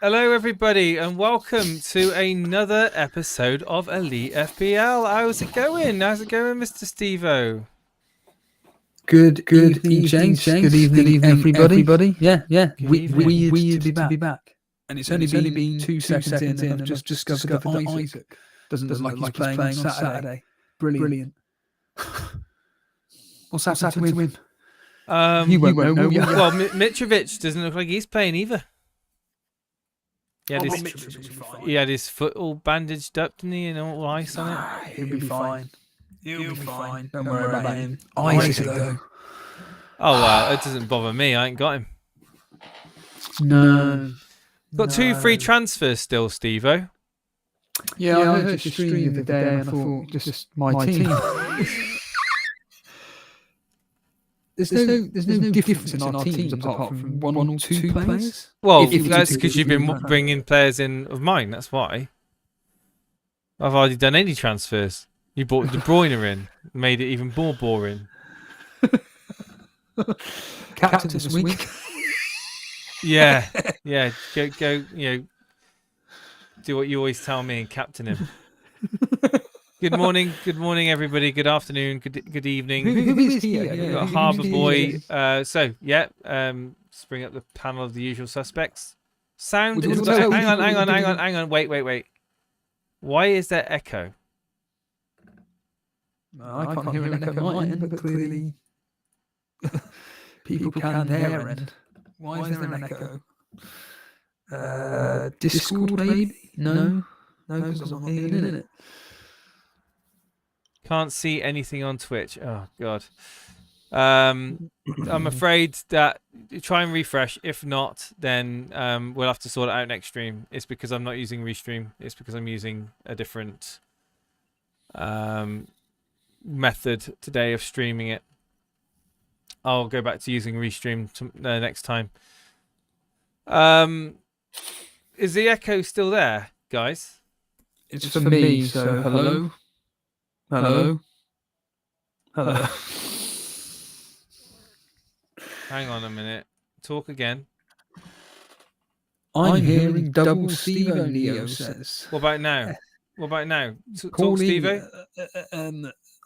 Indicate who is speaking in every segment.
Speaker 1: Hello, everybody, and welcome to another episode of Elite FPL. How's it going? How's it going, Mr. Steve-O?
Speaker 2: Good evening, James. Good evening, everybody. Yeah. Weird to be back. And it's only been 2 seconds in, and I've just discovered that Isaac doesn't look like he's playing on Saturday. Brilliant. What's happened to him?
Speaker 1: You won't know. Well, Mitrovic doesn't look like he's playing either. He had his foot all bandaged up, didn't he, and all ice on it?
Speaker 2: He'll be fine. He'll be fine. Don't worry about him. Isaac, though.
Speaker 1: Oh, well, it doesn't bother me. I ain't got him.
Speaker 2: No.
Speaker 1: Got 2 free transfers still, Steve-O.
Speaker 2: Yeah, I heard your stream the other day, and I thought, just my team. There's no difference in our teams apart from one or two players.
Speaker 1: Well, that's because you've been bringing players in of mine. That's why. I've hardly done any transfers. You brought De Bruyne in, made it even more boring.
Speaker 2: Captain this week.
Speaker 1: Yeah. Go. Do what you always tell me and captain him. Good morning, everybody. Good afternoon, good evening.
Speaker 2: Who is here?
Speaker 1: We've got Harbour Boy. Let's bring up the panel of the usual suspects. Sound. Hang on. Wait. Why is there echo?
Speaker 2: I can't hear an echo on my end, but clearly people can their end. Why is there an echo? Discord maybe? No, because I'm not in it.
Speaker 1: Can't see anything on Twitch. Oh God. I'm afraid that try and refresh. If not, then we'll have to sort it out next stream. It's because I'm not using Restream. It's because I'm using a different method today of streaming it. I'll go back to using Restream next time. Is the echo still there, guys?
Speaker 2: It's for me, so hello.
Speaker 1: Hang on a minute. Talk again.
Speaker 2: I'm hearing double Steve Neo says.
Speaker 1: What about now? What about now? Talk,
Speaker 2: Calling,
Speaker 1: Steve. Talk
Speaker 2: I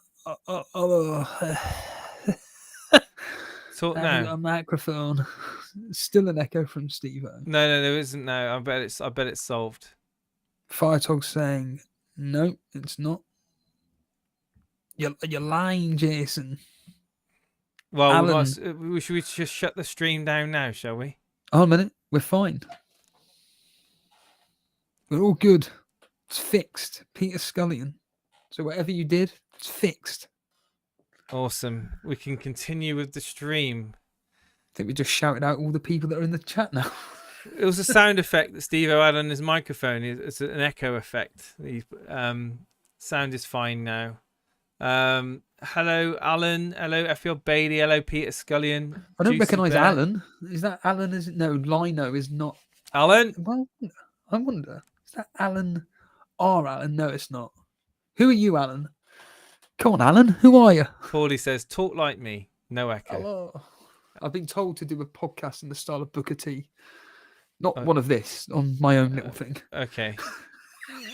Speaker 2: haven't got
Speaker 1: now.
Speaker 2: a microphone. Still an echo from Steve.
Speaker 1: No, there isn't now. I bet it's solved.
Speaker 2: Firetog saying, no, it's not. You're lying, Jason.
Speaker 1: Well,
Speaker 2: Alan,
Speaker 1: should we just shut the stream down now, shall we?
Speaker 2: Hold a minute. We're fine. We're all good. It's fixed. Peter Scullion. So whatever you did, it's fixed.
Speaker 1: Awesome. We can continue with the stream.
Speaker 2: I think we just shouted out all the people that are in the chat now.
Speaker 1: It was a sound effect that Steve-O had on his microphone. It's an echo effect. The sound is fine now. Hello, Alan. Hello, FPL Bailey. Hello, Peter Scullion.
Speaker 2: I don't recognise Alan. Is that Alan? Is it? No, Lino is not.
Speaker 1: Alan?
Speaker 2: Well, I wonder. Is that Alan or Alan? No, it's not. Who are you, Alan? Come on, Alan. Who are you?
Speaker 1: Paulie says, talk like me. No echo.
Speaker 2: Hello. I've been told to do a podcast in the style of Booker T. Not one of this, on my own little thing.
Speaker 1: Okay.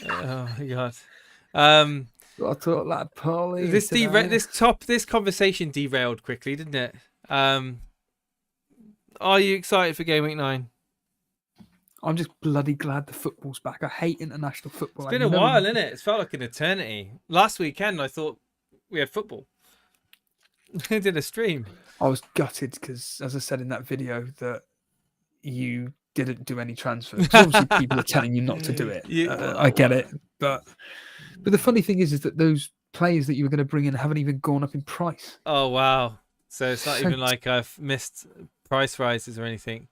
Speaker 1: Oh, my God.
Speaker 2: I talk like Paulie.
Speaker 1: This conversation derailed quickly, didn't it? Are you excited for Game Week 9?
Speaker 2: I'm just bloody glad the football's back. I hate international football.
Speaker 1: It's been a while, isn't it? It's felt like an eternity. Last weekend, I thought we had football. I did a stream.
Speaker 2: I was gutted because, as I said in that video, that you didn't do any transfers. Obviously, people are telling you not to do it. I get it, but the funny thing is that those players that you were going to bring in haven't even gone up in price.
Speaker 1: Oh wow! So it's not even like I've missed price rises or anything.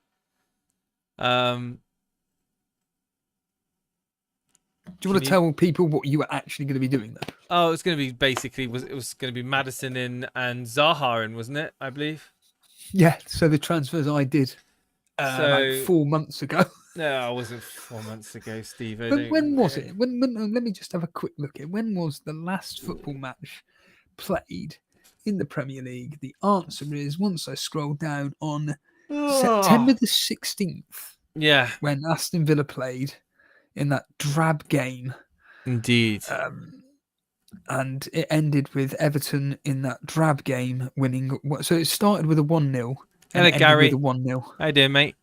Speaker 2: Do you want to tell people what you were actually going to be doing then?
Speaker 1: Oh, it's going to be basically it was going to be Maddison in and Zaha in, wasn't it? I believe.
Speaker 2: Yeah. So the transfers I did like 4 months ago.
Speaker 1: No, it wasn't 4 months ago, Steve.
Speaker 2: When was it? When let me just have a quick look at when was the last football match played in the Premier League? The answer is, once I scroll down, on September the 16th.
Speaker 1: Yeah.
Speaker 2: When Aston Villa played in that drab game.
Speaker 1: Indeed.
Speaker 2: And it ended with Everton in that drab game winning. So it started with a 1-0.
Speaker 1: Hello, Gary.
Speaker 2: With a 1-0.
Speaker 1: How you doing, mate?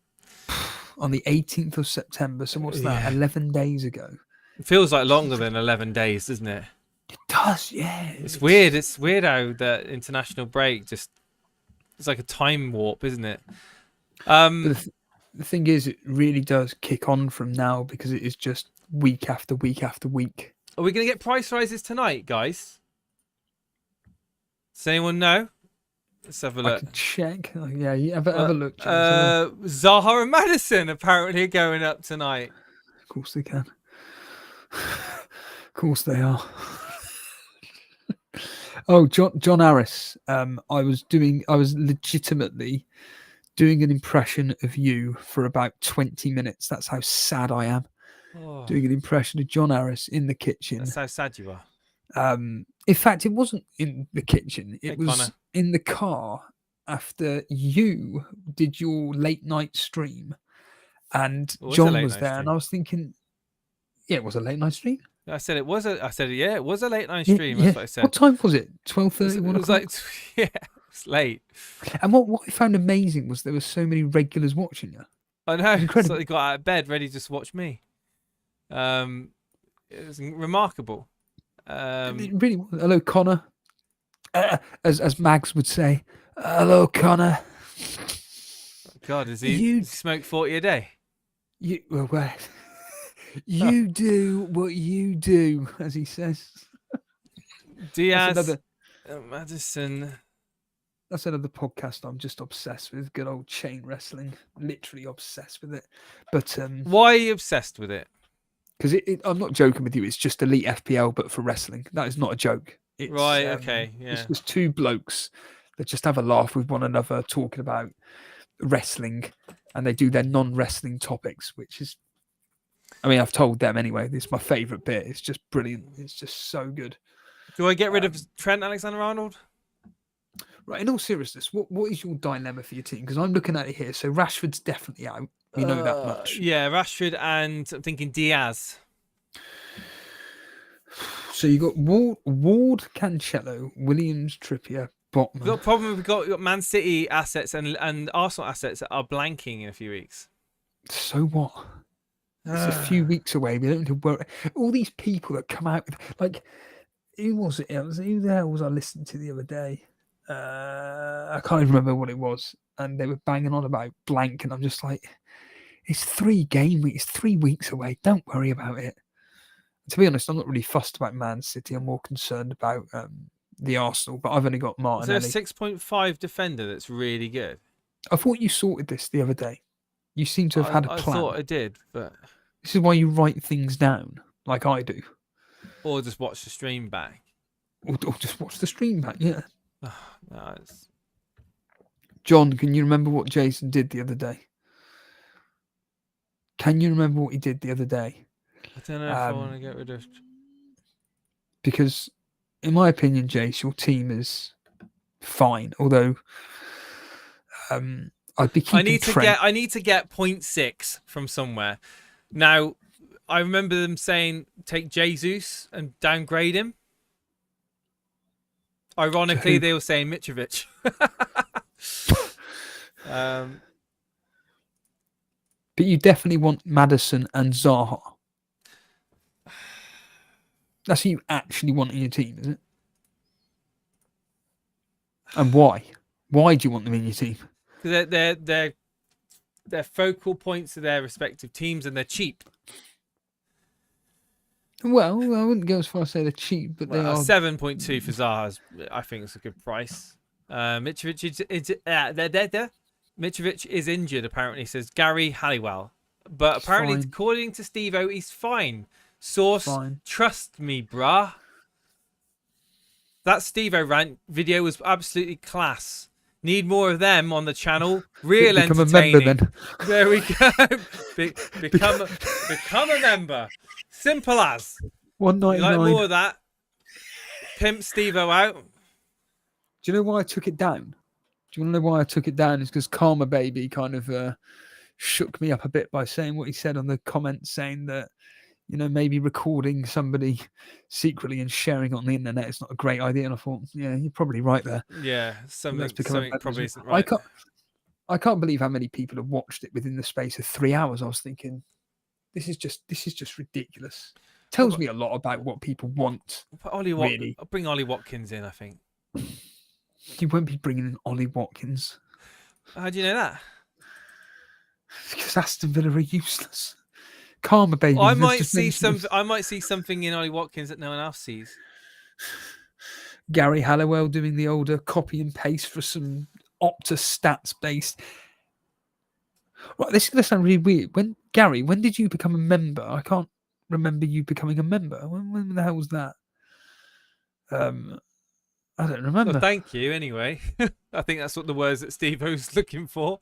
Speaker 2: On the 18th of September. So what's that? 11 days ago.
Speaker 1: It feels like longer than 11 days, doesn't it?
Speaker 2: It does, yeah.
Speaker 1: It's weird. It's weird how that international break it's like a time warp, isn't it?
Speaker 2: The thing is, it really does kick on from now because it is just week after week after week.
Speaker 1: Are we going to get price rises tonight, guys? Does anyone know? Let's have a look.
Speaker 2: I can check. Yeah, you have a look.
Speaker 1: Zaha and Maddison apparently are going up tonight.
Speaker 2: Of course they can. Of course they are. Oh, John Harris. I was legitimately doing an impression of you for about 20 minutes. That's how sad I am. Oh. Doing an impression of John Harris in the kitchen.
Speaker 1: That's how sad you are.
Speaker 2: In fact, it wasn't in the kitchen. It was Connor. In the car after you did your late night stream. And John was there. And I was thinking, yeah, it was a late night stream.
Speaker 1: I said it was yeah, it was a late night stream. That's what I said.
Speaker 2: What time was it? 12:30?
Speaker 1: It was like, yeah, it's late.
Speaker 2: And what I found amazing was there were so many regulars watching you.
Speaker 1: I know. It's like they got out of bed ready to just watch me. It was remarkable.
Speaker 2: It really was. Hello, Connor. As Mags would say, hello, Connor.
Speaker 1: God, does he smoke 40 a day?
Speaker 2: You do what you do, as he says.
Speaker 1: Diaz, Maddison.
Speaker 2: That's another podcast I'm just obsessed with. Good old chain wrestling. Literally obsessed with it. But
Speaker 1: why are you obsessed with it?
Speaker 2: Because I'm not joking with you. It's just elite FPL, but for wrestling. That is not a joke. It's,
Speaker 1: right. Okay. Yeah.
Speaker 2: It's just two blokes that just have a laugh with one another, talking about wrestling, and they do their non-wrestling topics, which is, I mean, I've told them anyway. This is my favourite bit. It's just brilliant. It's just so good.
Speaker 1: Do I get rid of Trent Alexander-Arnold?
Speaker 2: Right. In all seriousness, what is your dilemma for your team? Because I'm looking at it here. So Rashford's definitely out. We know that much.
Speaker 1: Yeah, Rashford and I'm thinking Diaz.
Speaker 2: So you got Ward, Cancelo, Williams, Trippier, Botman.
Speaker 1: We've got a problem. We've got Man City assets and Arsenal assets that are blanking in a few weeks.
Speaker 2: So what? It's a few weeks away. We don't need to worry. All these people that come out with, like, who was it? Who the hell was I listening to the other day? I can't even remember what it was. And they were banging on about blank, and I'm just like, it's 3 game weeks, 3 weeks away. Don't worry about it. To be honest, I'm not really fussed about Man City. I'm more concerned about the Arsenal, but I've only got Martinelli.
Speaker 1: Is there a 6.5 defender that's really good?
Speaker 2: I thought you sorted this the other day. You seem to have had a plan.
Speaker 1: I thought I did, but
Speaker 2: this is why you write things down, like I do.
Speaker 1: Or just watch the stream back.
Speaker 2: Or just watch the stream back, yeah.
Speaker 1: No, it's...
Speaker 2: John, can you remember what Jason did the other day? Can you remember what he did the other day?
Speaker 1: I don't know if I want to get rid of...
Speaker 2: Because, in my opinion, Jace, your team is fine. Although, I'd be keeping
Speaker 1: I need to get 0.6 from somewhere. Now, I remember them saying take Jesus and downgrade him. Ironically, they were saying Mitrovic.
Speaker 2: But you definitely want Maddison and Zaha. That's who you actually want in your team, is it? And why? Why do you want them in your team?
Speaker 1: Because they're focal points of their respective teams, and they're cheap.
Speaker 2: Well, I wouldn't go as far as say they're cheap, but they are
Speaker 1: 7.2 for Zaha. I think it's a good price. Mitrovic is injured, apparently, says Gary Halliwell. But apparently, according to Steve-O, he's fine. Source, trust me, bruh. That Steve-O rant video was absolutely class. Need more of them on the channel. Real entertaining. A member, then. There we go. Become a member. Simple as.
Speaker 2: $1.99.
Speaker 1: You like more of that? Pimp Steve-O out.
Speaker 2: Do you know why I took it down? Do you want to know why I took it down? It's because Karma Baby kind of shook me up a bit by saying what he said on the comments, saying that, you know, maybe recording somebody secretly and sharing it on the internet is not a great idea. And I thought, yeah, you're probably right there.
Speaker 1: Yeah, something probably isn't right.
Speaker 2: I can't believe how many people have watched it within the space of 3 hours. I was thinking, this is just ridiculous. Tells me a lot about what people want.
Speaker 1: Really. I'll bring Ollie Watkins in, I think.
Speaker 2: You won't be bringing in Ollie Watkins.
Speaker 1: How do you know that?
Speaker 2: Because Aston Villa are useless. Karma Baby.
Speaker 1: I might see something in Ollie Watkins that no one else sees.
Speaker 2: Gary Halliwell doing the older copy and paste for some Opta stats based. Right, this is going to sound really weird. When did you become a member? I can't remember you becoming a member. When the hell was that? I don't remember.
Speaker 1: Well, thank you anyway. I think that's what the words that Steve-O's looking for.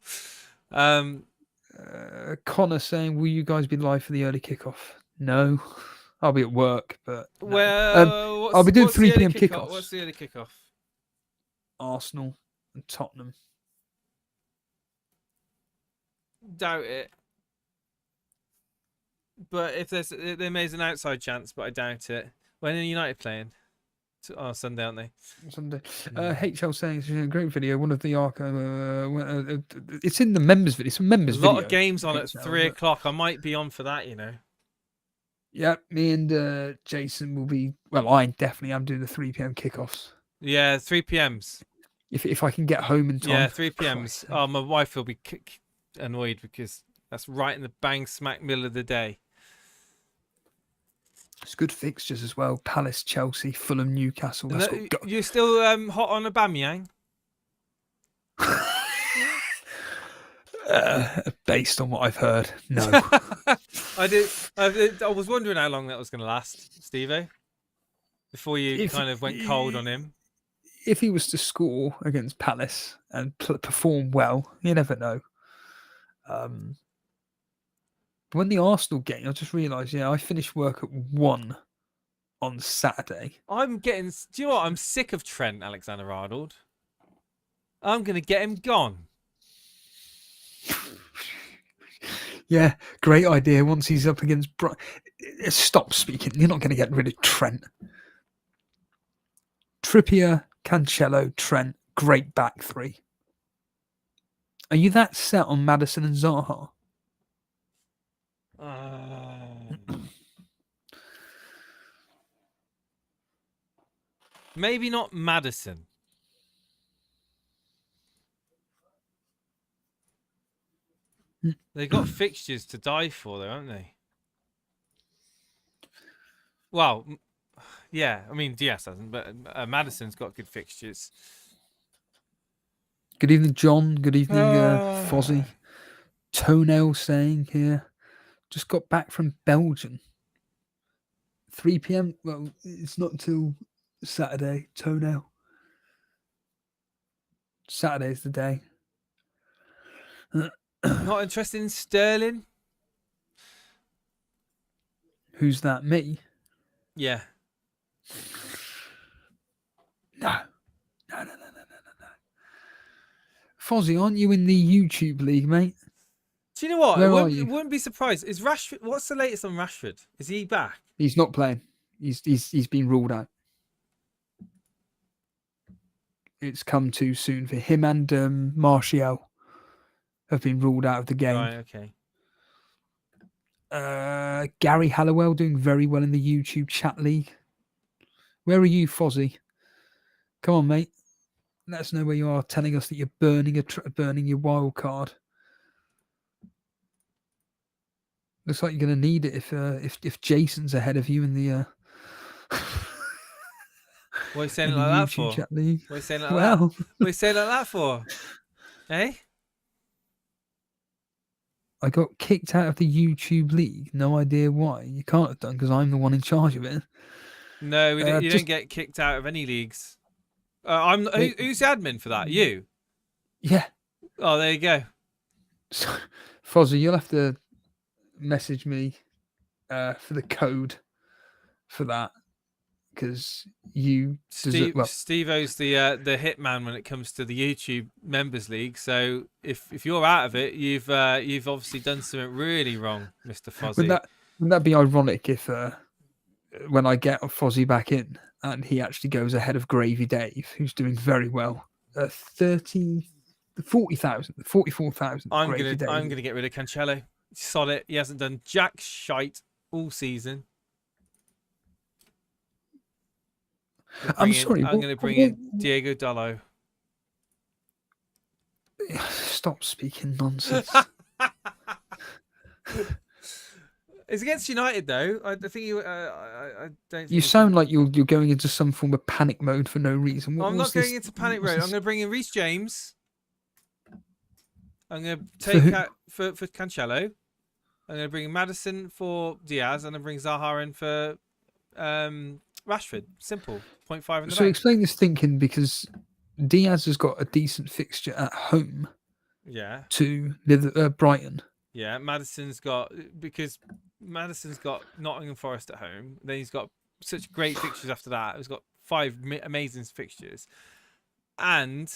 Speaker 2: Connor saying, will you guys be live for the early kickoff? No. I'll be at work, but no.
Speaker 1: Well,
Speaker 2: I'll be doing 3 p.m. kickoffs.
Speaker 1: What's the early kickoff?
Speaker 2: Arsenal and Tottenham.
Speaker 1: Doubt it. But if there may be an outside chance, but I doubt it. When are United playing? Oh, Sunday, aren't they?
Speaker 2: Sunday. HL saying it's a great video. One of the it's in the members video. It's a members video.
Speaker 1: A lot of games on at 3 o'clock. I might be on for that, you know.
Speaker 2: Yeah, me and Jason will be. Well, I definitely am doing the 3 p.m. kickoffs.
Speaker 1: Yeah, 3 p.m s.
Speaker 2: If I can get home in time.
Speaker 1: Yeah, 3 p.m s. Oh, my wife will be annoyed because that's right in the bang smack middle of the day.
Speaker 2: It's good fixtures as well. Palace, Chelsea, Fulham, Newcastle.
Speaker 1: You're still hot on Aubameyang?
Speaker 2: Based on what I've heard, no.
Speaker 1: I was wondering how long that was going to last, Steve-O, before you kind of went cold on him.
Speaker 2: If he was to score against Palace and perform well, you never know. When the Arsenal game, I just realised, I finished work at 1 on Saturday.
Speaker 1: Do you know what? I'm sick of Trent Alexander-Arnold. I'm going to get him gone.
Speaker 2: Yeah, great idea. Once he's up against stop speaking. You're not going to get rid of Trent. Trippier, Cancelo, Trent. Great back three. Are you that set on Maddison and Zaha?
Speaker 1: Maybe not Maddison. They've got fixtures to die for, though, haven't they? Well, yeah. I mean, Diaz hasn't, but Maddison's got good fixtures.
Speaker 2: Good evening, John. Good evening, Fozzie. Toenail saying here, just got back from Belgium. 3 p.m. Well, it's not till Saturday. Toenail. Saturday's the day.
Speaker 1: Not interested in Sterling?
Speaker 2: Who's that? Me?
Speaker 1: Yeah.
Speaker 2: No. Fozzie, aren't you in the YouTube league, mate?
Speaker 1: Do you know what?
Speaker 2: Where
Speaker 1: I
Speaker 2: are you?
Speaker 1: wouldn't be surprised. Is Rashford? What's the latest on Rashford? Is he back?
Speaker 2: He's not playing. He's been ruled out. It's come too soon for him, and Martial have been ruled out of the game.
Speaker 1: Right. Okay.
Speaker 2: Gary Halliwell doing very well in the YouTube chat league. Where are you, Fozzie? Come on, mate. Let us know where you are. Telling us that you're burning your wild card. Looks like you're going to need it if Jason's ahead of you in the.
Speaker 1: What are you saying like that for?
Speaker 2: Chat league.
Speaker 1: What are you saying like that? What are you saying like that for? Eh?
Speaker 2: I got kicked out of the YouTube league. No idea why. You can't have done because I'm the one in charge of it.
Speaker 1: No, you don't get kicked out of any leagues. Who's the admin for that? You?
Speaker 2: Yeah.
Speaker 1: Oh, there you go.
Speaker 2: So, Fozzie, you'll have to message me for the code for that because
Speaker 1: Steve-O's the hitman when it comes to the YouTube members league. So if you're out of it, you've obviously done something really wrong, Mr. Fozzie.
Speaker 2: Wouldn't that be ironic if when I get Fozzie back in and he actually goes ahead of Gravy Dave, who's doing very well, 40,000, 44,000.
Speaker 1: I'm gonna get rid of Cancelo. Sod it. He hasn't done jack shite all season. I'm going to bring in Diego Dallo.
Speaker 2: Stop speaking nonsense.
Speaker 1: It's against United, though. I think you. I don't. Think
Speaker 2: you sound like you're going into some form of panic mode for no reason.
Speaker 1: I'm not going into panic mode. I'm going to bring in Reece James. I'm going to take out for Cancelo. I'm going to bring in Maddison for Diaz, and I'm bring Zaha in for Rashford. Simple. 0.5 in the
Speaker 2: So
Speaker 1: bank.
Speaker 2: explain this thinking because Diaz has got a decent fixture at home.
Speaker 1: Yeah.
Speaker 2: To Brighton.
Speaker 1: Yeah, Maddison's got Nottingham Forest at home. Then he's got such great fixtures after that. He's got 5 amazing fixtures, and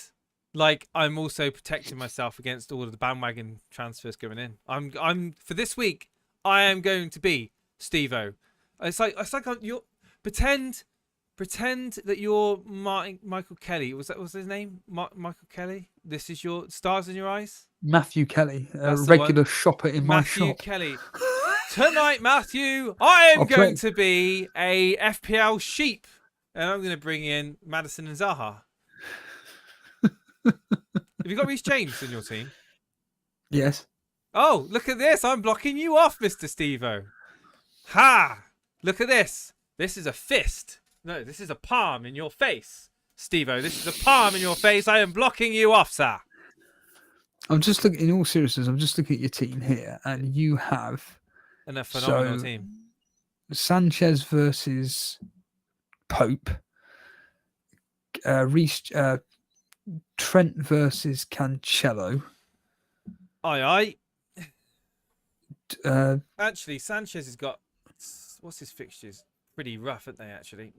Speaker 1: I'm also protecting myself against all of the bandwagon transfers going in. I'm for this week. I am going to be Steve-O. It's like you pretend that you're Michael Kelly. Was his name? Michael Kelly. This is your stars in your eyes.
Speaker 2: Matthew Kelly, a regular shopper in my shop.
Speaker 1: Matthew Kelly. Tonight, Matthew, I am going to be a FPL sheep, and I'm going to bring in Maddison and Zaha. Have you got Reece James in your team?
Speaker 2: Yes.
Speaker 1: Oh, look at this. I'm blocking you off, Mr. Steve-O. Ha! Look at this. This is a fist. No, this is a palm in your face. Steve-O, this is a palm in your face. I am blocking you off, sir.
Speaker 2: I'm just looking, in all seriousness, I'm just looking at your team here, and you have
Speaker 1: a phenomenal team.
Speaker 2: Sanchez versus Pope. Trent versus Cancelo.
Speaker 1: Aye. Actually, Sanchez has got, what's his fixtures? Pretty rough, aren't they, actually?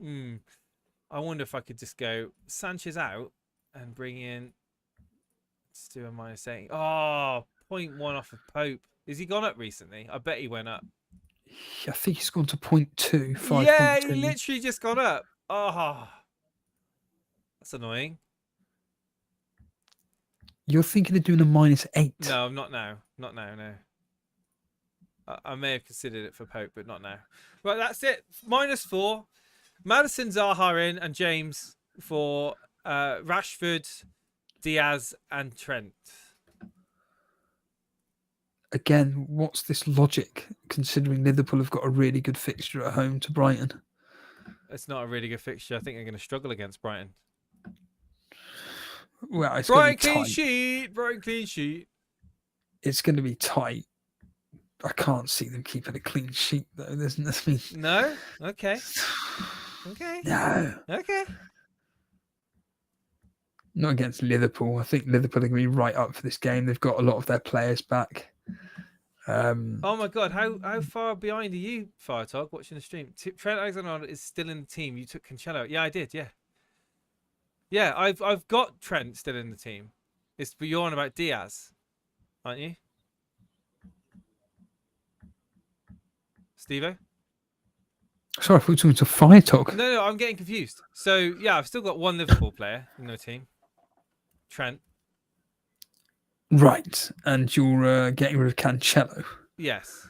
Speaker 1: I wonder if I could just go Sanchez out and bring in, let's do a -8. Oh, 0.1 off of Pope. Has he gone up recently? I bet he went up.
Speaker 2: I think he's gone to 0.2,
Speaker 1: Yeah,
Speaker 2: 5.2.
Speaker 1: he literally just gone up. Oh, that's annoying.
Speaker 2: You're thinking of doing a -8?
Speaker 1: No, I'm not now. Not now, no. I may have considered it for Pope, but not now. Right, that's it. -4. Madison, Zaha in, and James for Rashford, Diaz, and Trent.
Speaker 2: Again, what's this logic, considering Liverpool have got a really good fixture at home to Brighton?
Speaker 1: It's not a really good fixture. I think they're going to struggle against Brighton.
Speaker 2: Well, it's
Speaker 1: Brighton
Speaker 2: going to be
Speaker 1: clean
Speaker 2: tight.
Speaker 1: sheet. Brighton clean sheet.
Speaker 2: It's going to be tight. I can't see them keeping a clean sheet, though. There's nothing.
Speaker 1: No? Okay. Okay.
Speaker 2: No.
Speaker 1: Okay.
Speaker 2: Not against Liverpool. I think Liverpool are going to be right up for this game. They've got a lot of their players back.
Speaker 1: Oh my God! How far behind are you, Firetog, watching the stream? Trent Alexander-Arnold is still in the team. You took Cancelo. Yeah, I did. Yeah. Yeah, I've got Trent still in the team. But you're on about Diaz, aren't you, Steve-O?
Speaker 2: Sorry, I thought you were talking to Fire Talk.
Speaker 1: No, I'm getting confused. So yeah, I've still got one Liverpool player in the team, Trent.
Speaker 2: Right, and you're getting rid of Cancelo.
Speaker 1: Yes.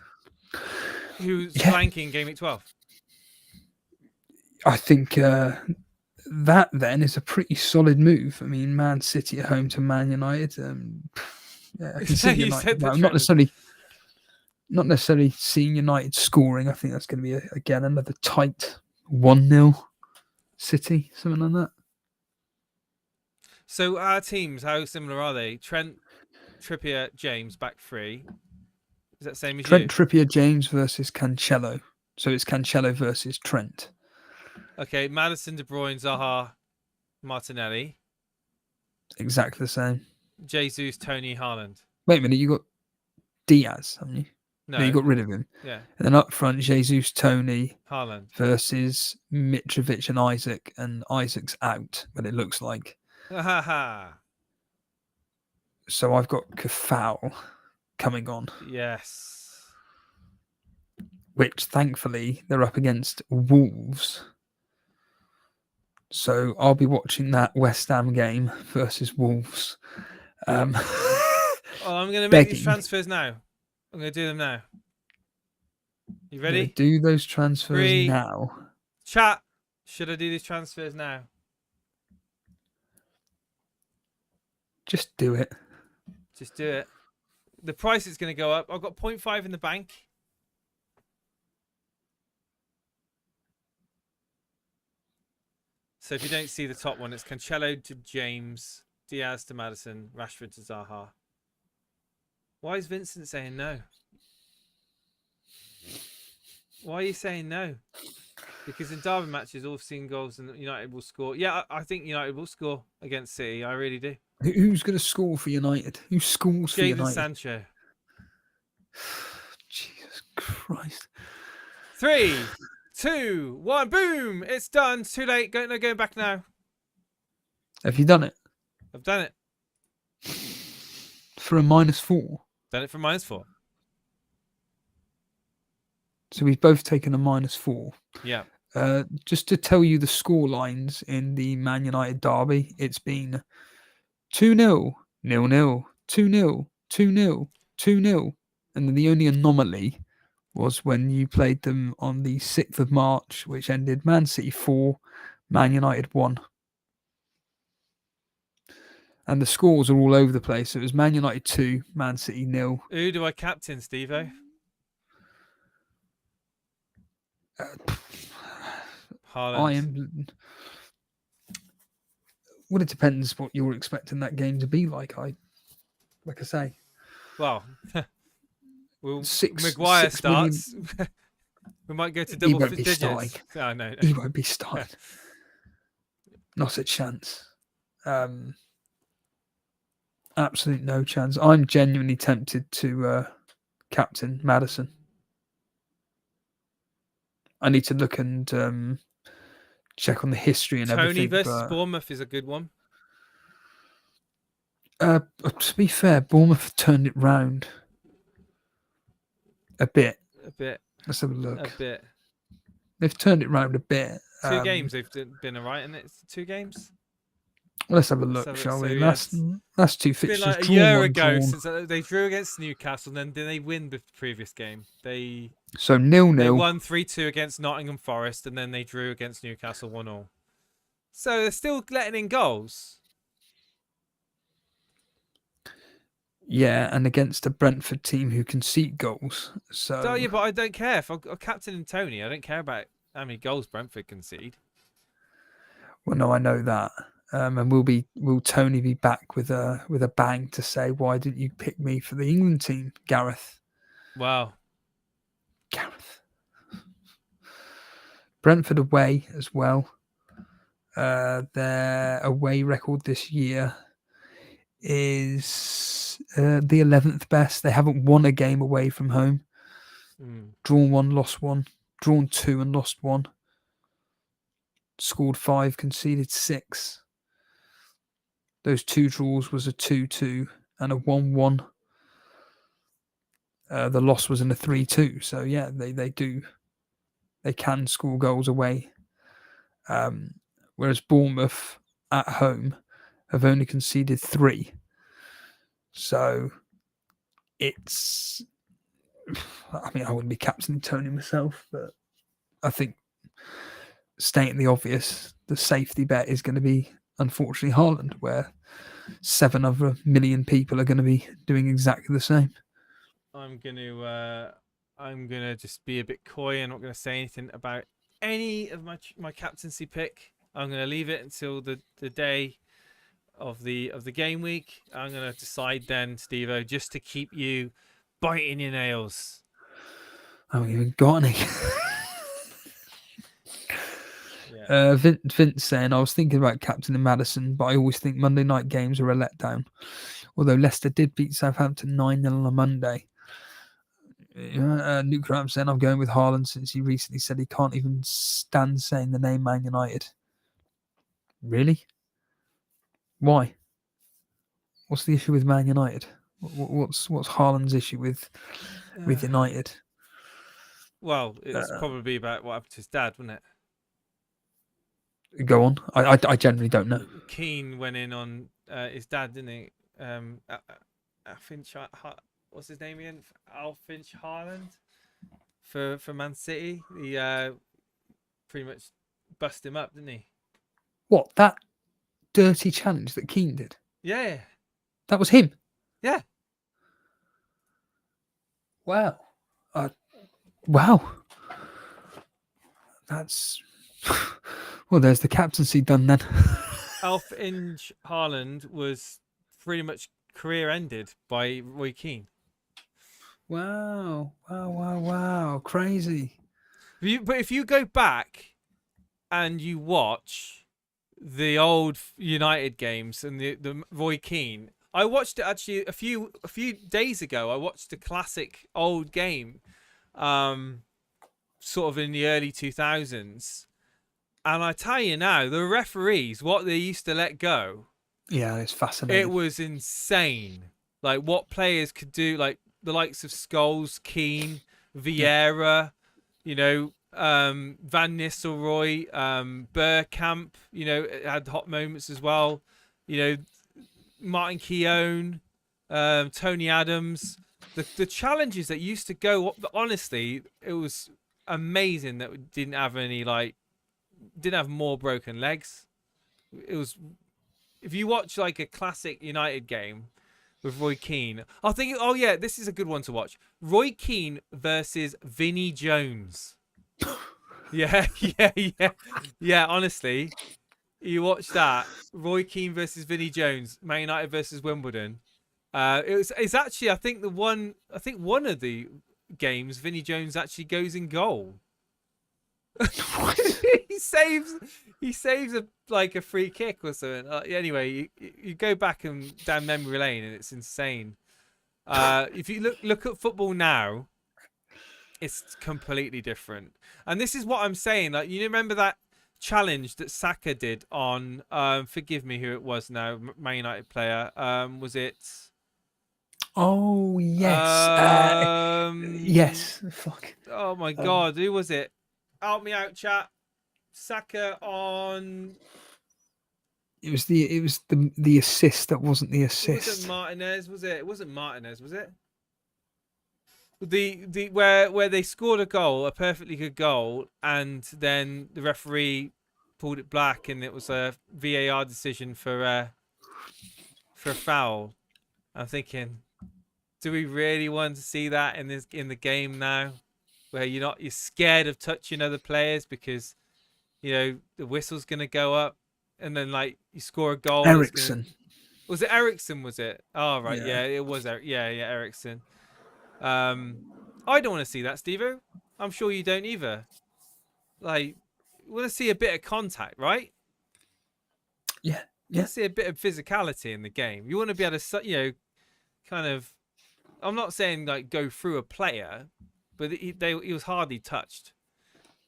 Speaker 1: Who's flanking Game Week 12?
Speaker 2: I think that then is a pretty solid move. I mean, Man City at home to Man United. Yeah, I can see United. Well, not necessarily seeing United scoring. I think that's going to be again another tight 1-0 City, something like that.
Speaker 1: So our teams, how similar are they? Trent, Trippier, James, back three. Is that the same as
Speaker 2: Trent,
Speaker 1: you?
Speaker 2: Trippier, James versus Cancelo. So it's Cancelo versus Trent.
Speaker 1: Okay, Maddison, De Bruyne, Zaha, Martinelli.
Speaker 2: Exactly the same.
Speaker 1: Jesus, Tony, Haaland.
Speaker 2: Wait a minute, you got Diaz, haven't you?
Speaker 1: No,
Speaker 2: you got rid of him.
Speaker 1: Yeah.
Speaker 2: And then up front, Jesus, Tony,
Speaker 1: Haaland
Speaker 2: versus Mitrovic and Isaac. And Isaac's out, but it looks like. So I've got Kafal coming on.
Speaker 1: Yes.
Speaker 2: Which, thankfully, they're up against Wolves. So I'll be watching that West Ham game versus Wolves.
Speaker 1: I'm going to make these transfers now. I'm going to do them now. You ready?
Speaker 2: Do those transfers now.
Speaker 1: Chat. Should I do these transfers now?
Speaker 2: Just do it.
Speaker 1: Just do it. The price is going to go up. I've got 0.5 in the bank. So if you don't see the top one, it's Cancelo to James, Diaz to Maddison, Rashford to Zaha. Why is Vincent saying no? Why are you saying no? Because in derby matches, all seen goals and United will score. Yeah, I think United will score against City. I really do.
Speaker 2: Who's going to score for United? Who scores for United?
Speaker 1: Jadon Sancho.
Speaker 2: Jesus Christ.
Speaker 1: 3, 2, 1, boom! It's done. It's too late. No going back now.
Speaker 2: Have you done it?
Speaker 1: I've done it.
Speaker 2: For a -4?
Speaker 1: Done it for -4.
Speaker 2: So we've both taken a -4.
Speaker 1: Yeah.
Speaker 2: Just to tell you the score lines in the Man United derby, it's been 2-0, 0-0, 2-0, 2-0, 2-0. And then the only anomaly was when you played them on the 6th of March, which ended Man City 4, Man United 1. And the scores are all over the place. So it was Man United 2, Man City 0.
Speaker 1: Who do I captain, Steve-O?
Speaker 2: Haaland. Well, it depends what you're expecting that game to be like. Like I say.
Speaker 1: Well, Maguire starts. We might go to double digits. Oh, no.
Speaker 2: He won't be starting. Not a chance. Absolute no chance. I'm genuinely tempted to captain Maddison. I need to look and check on the history and everything.
Speaker 1: Tony versus Bournemouth is a good one.
Speaker 2: To be fair, Bournemouth turned it round. A bit.
Speaker 1: A bit.
Speaker 2: Let's have a
Speaker 1: A
Speaker 2: look.
Speaker 1: bit.
Speaker 2: They've turned it round a bit.
Speaker 1: Two games they've been alright, and it's 2 games.
Speaker 2: Let's have a look, shall we? That's 2
Speaker 1: It's been
Speaker 2: fixtures.
Speaker 1: like a
Speaker 2: Drawn
Speaker 1: year
Speaker 2: one,
Speaker 1: ago
Speaker 2: drawn.
Speaker 1: since they drew against Newcastle, and then they win the previous game.
Speaker 2: So
Speaker 1: They
Speaker 2: 0-0.
Speaker 1: won 3-2 against Nottingham Forest, and then they drew against Newcastle 1-1. So they're still letting in goals.
Speaker 2: Yeah, and against a Brentford team who concede goals. So
Speaker 1: Yeah, but I don't care. If I'm captaining Tony, I don't care about how many goals Brentford concede.
Speaker 2: well, no, I know that. And will Tony be back with a bang to say, why didn't you pick me for the England team, Gareth?
Speaker 1: Wow.
Speaker 2: Gareth. Brentford away as well. Their away record this year is the 11th best. They haven't won a game away from home. Drawn 1, lost 1. Drawn 2 and lost 1. Scored 5, conceded 6. Those 2 draws was a 2-2 and a 1-1. The loss was in a 3-2. So yeah, they can score goals away. Whereas Bournemouth at home have only conceded 3. So it's, I mean, I wouldn't be captaining Tony myself, but I think stating the obvious, the safety bet is going to be, unfortunately, Haaland, where 7 other million people are going to be doing exactly the same.
Speaker 1: I'm gonna just be a bit coy. I'm not gonna say anything about any of my captaincy pick. I'm gonna leave it until the day of the game week. I'm gonna decide then, Steve-O, just to keep you biting your nails.
Speaker 2: I haven't even got any.
Speaker 1: Yeah.
Speaker 2: Vince saying, I was thinking about captaining Maddison, but I always think Monday night games are a letdown. Although Leicester did beat Southampton 9-0 on a Monday. Luke Graham saying, I'm going with Haaland since he recently said he can't even stand saying the name Man United. Really? Why? What's the issue with Man United? What's Haaland's issue with United?
Speaker 1: Well, it's probably about what happened to his dad, wasn't it?
Speaker 2: Go on. I generally don't know.
Speaker 1: Keane went in on his dad, didn't he? What's his name again? Alfinch Haaland for Man City. He pretty much bust him up, didn't he?
Speaker 2: What, that dirty challenge that Keane did?
Speaker 1: Yeah.
Speaker 2: That was him?
Speaker 1: Yeah.
Speaker 2: Wow. Wow. That's... Well, there's the captaincy done then.
Speaker 1: Alfinch Haaland was pretty much career ended by Roy Keane.
Speaker 2: Wow. Crazy.
Speaker 1: But if you go back and you watch the old United games and the Roy Keane, I watched it actually a few days ago. I watched a classic old game, sort of in the early 2000s. And I tell you now, the referees, what they used to let go.
Speaker 2: Yeah, it's fascinating.
Speaker 1: It was insane. Like what players could do, like the likes of Scholes, Keane, Vieira, Van Nistelrooy, Bergkamp, had hot moments as well. Martin Keown, Tony Adams. The challenges that used to go, honestly, it was amazing that we didn't have more broken legs. It was, if you watch like a classic United game with Roy Keane, I think, oh yeah, this is a good one to watch. Roy Keane versus Vinnie Jones. Yeah. Honestly, you watch that, Roy Keane versus Vinnie Jones, Man United versus Wimbledon. It's actually, I think one of the games, Vinnie Jones actually goes in goal. he saves a free kick or something. Anyway, you go back and down memory lane and it's insane. If you look at football now, it's completely different. And this is what I'm saying. Like, you remember that challenge that Saka did on forgive me who it was now, Man United player. Was it
Speaker 2: Oh yes, yes. Fuck.
Speaker 1: Oh my god, who was it? Help me out, chat. Saka on.
Speaker 2: It was the assist that wasn't the
Speaker 1: It
Speaker 2: assist.
Speaker 1: wasn't Martinez, was it? It wasn't Martinez, was it? The where they scored a goal, a perfectly good goal, and then the referee pulled it black, and it was a VAR decision for a foul. I'm thinking, do we really want to see that in the game now, where you're scared of touching other players because the whistle's gonna go up, and then like you score a goal.
Speaker 2: Ericsson.
Speaker 1: Was it Ericsson? Was it? Oh right,
Speaker 2: Yeah.
Speaker 1: it was. Yeah, Ericsson. I don't want to see that, Steve-O. I'm sure you don't either. Like, you want to see a bit of contact, right?
Speaker 2: Yeah.
Speaker 1: You want to see a bit of physicality in the game. You want to be able to, kind of. I'm not saying like go through a player, but he was hardly touched.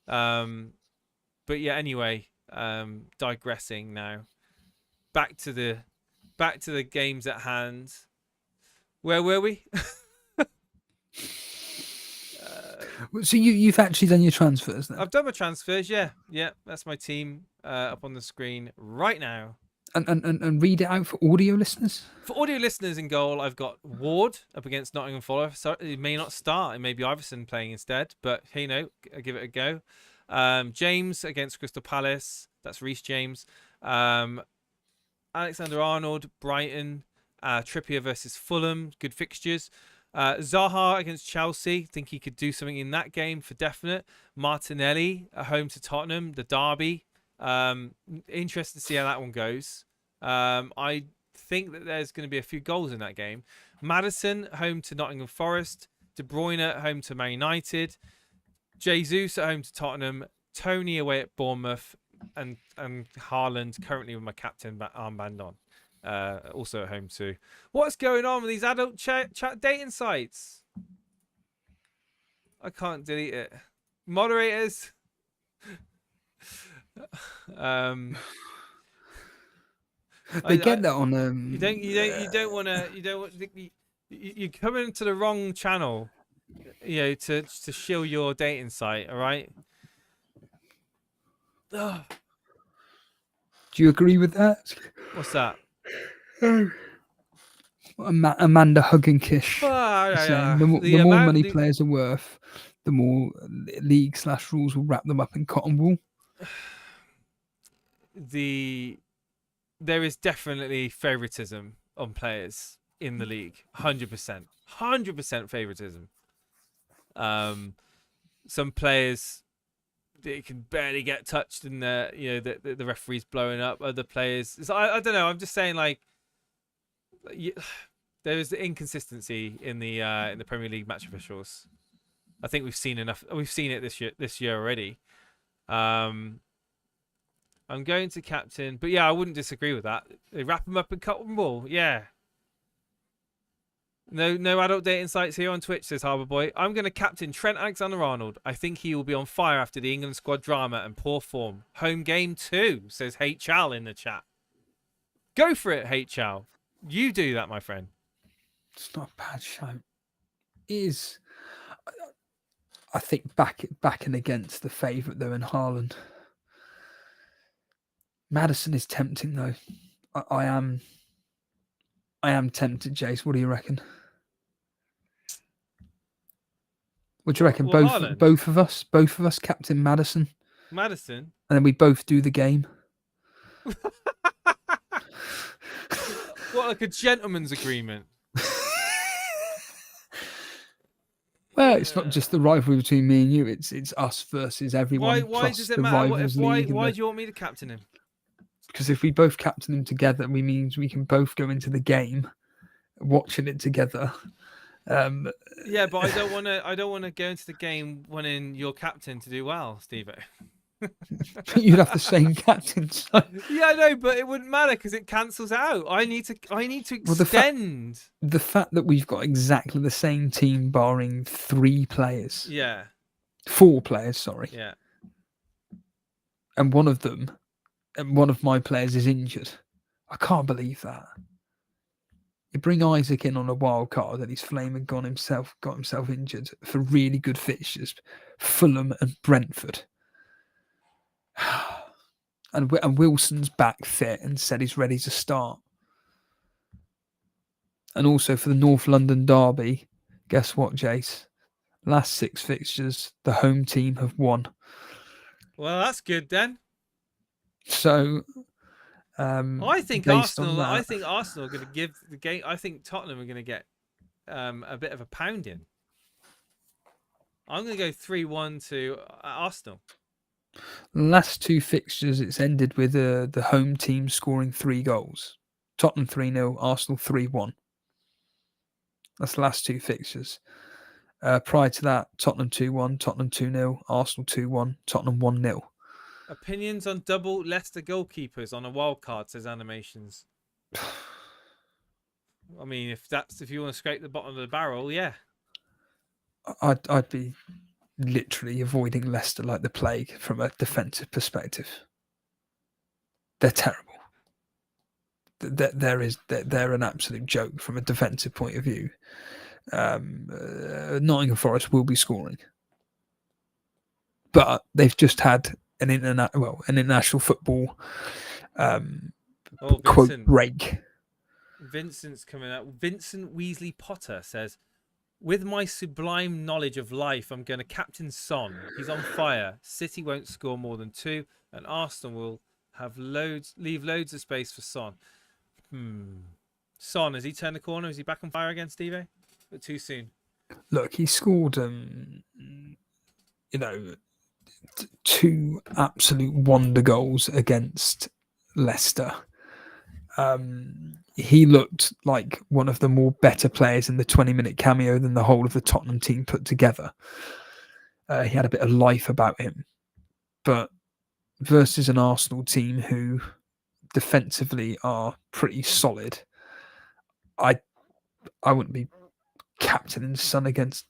Speaker 1: But yeah. Anyway, digressing now. Back to the games at hand. Where were we?
Speaker 2: So you've actually done your transfers then?
Speaker 1: I've done my transfers, yeah. That's my team up on the screen right now.
Speaker 2: And read it out for audio listeners.
Speaker 1: For audio listeners in goal, I've got Ward up against Nottingham Forest. So it may not start. It may be Iverson playing instead, but hey, I'll give it a go. James against Crystal Palace. That's Reece James. Alexander-Arnold, Brighton. Trippier versus Fulham. Good fixtures. Zaha against Chelsea. Think he could do something in that game for definite. Martinelli at home to Tottenham, the derby. Interested to see how that one goes. I think that there's going to be a few goals in that game. Maddison home to Nottingham Forest. De Bruyne at home to Man United. Jesus at home to Tottenham. Tony away at Bournemouth. And Haaland currently with my captain armband on. Also at home too. What's going on with these adult chat dating sites? I can't delete it. Moderators.
Speaker 2: They get that on.
Speaker 1: You don't want you come into the wrong channel. To shill your dating site. All right.
Speaker 2: Do you agree with that?
Speaker 1: What's that?
Speaker 2: Amanda Hugginkish. The more money players are worth, the more league/rules will wrap them up in cotton wool.
Speaker 1: There is definitely favoritism on players in the league. 100% favoritism. Some players they can barely get touched, and the referee's blowing up. Other players, I don't know. I'm just saying, like, there is the inconsistency in the Premier League match officials. I think we've seen enough. We've seen it this year already. I'm going to captain, but yeah, I wouldn't disagree with that. They wrap them up in cotton wool. Yeah. No adult dating sites here on Twitch, says Harbour Boy. I'm going to captain Trent Alexander-Arnold. I think he will be on fire after the England squad drama and poor form. Home game 2, says HL in the chat. Go for it, HL. You do that, my friend.
Speaker 2: It's not a bad shout. It is. I think backing against the favourite though in Haaland. Maddison is tempting though. I am tempted, Jace. What do you reckon? What do you reckon? Both of us captain Maddison.
Speaker 1: Maddison?
Speaker 2: And then we both do the game.
Speaker 1: What, like a gentleman's agreement?
Speaker 2: Well, it's not just the rivalry between me and you. It's us versus everyone.
Speaker 1: Why does it matter? Why do you want me to captain him?
Speaker 2: Because if we both captain him together, we means we can both go into the game, watching it together.
Speaker 1: Yeah, but I don't want to go into the game wanting your captain to do well, Steve.
Speaker 2: You'd have the same captain. So.
Speaker 1: Yeah, I know, but it wouldn't matter because it cancels out. I need to extend.
Speaker 2: The fact that we've got exactly the same team, barring 3 players.
Speaker 1: Yeah.
Speaker 2: 4 players, sorry.
Speaker 1: Yeah.
Speaker 2: And one of my players is injured. I can't believe that. You bring Isaac in on a wild card, and he's flaming got himself injured for really good fixtures, Fulham and Brentford. And Wilson's back fit and said he's ready to start. And also for the North London derby, guess what, Jace? Last 6 fixtures, the home team have won.
Speaker 1: Well, that's good then.
Speaker 2: So,
Speaker 1: I think
Speaker 2: based
Speaker 1: Arsenal.
Speaker 2: on that,
Speaker 1: I think Arsenal are going to give the game. I think Tottenham are going to get a bit of a pounding. I'm going to go 3-1 to Arsenal.
Speaker 2: last 2 fixtures, it's ended with the home team scoring 3 goals. Tottenham 3-0, Arsenal 3-1. That's the last 2 fixtures. Prior to that, Tottenham 2-1, Tottenham 2-0, Arsenal 2-1, Tottenham 1-0.
Speaker 1: Opinions on double Leicester goalkeepers on a wild card, says Animations. I mean, if you want to scrape the bottom of the barrel, yeah.
Speaker 2: I'd be literally avoiding Leicester like the plague from a defensive perspective. They're terrible. They're an absolute joke from a defensive point of view. Nottingham Forest will be scoring, but they've just had an international football quote break.
Speaker 1: Vincent's coming out. Vincent Weasley Potter says, "With my sublime knowledge of life, I'm going to captain Son. He's on fire. City won't score more than 2, and Arsenal will leave loads of space for Son." Son, has he turned the corner? Is he back on fire again, Steve? But too soon.
Speaker 2: Look, he scored, 2 absolute wonder goals against Leicester. He looked like one of the more better players in the 20-minute cameo than the whole of the Tottenham team put together. He had a bit of life about him. But versus an Arsenal team who defensively are pretty solid, I wouldn't be captaining Son against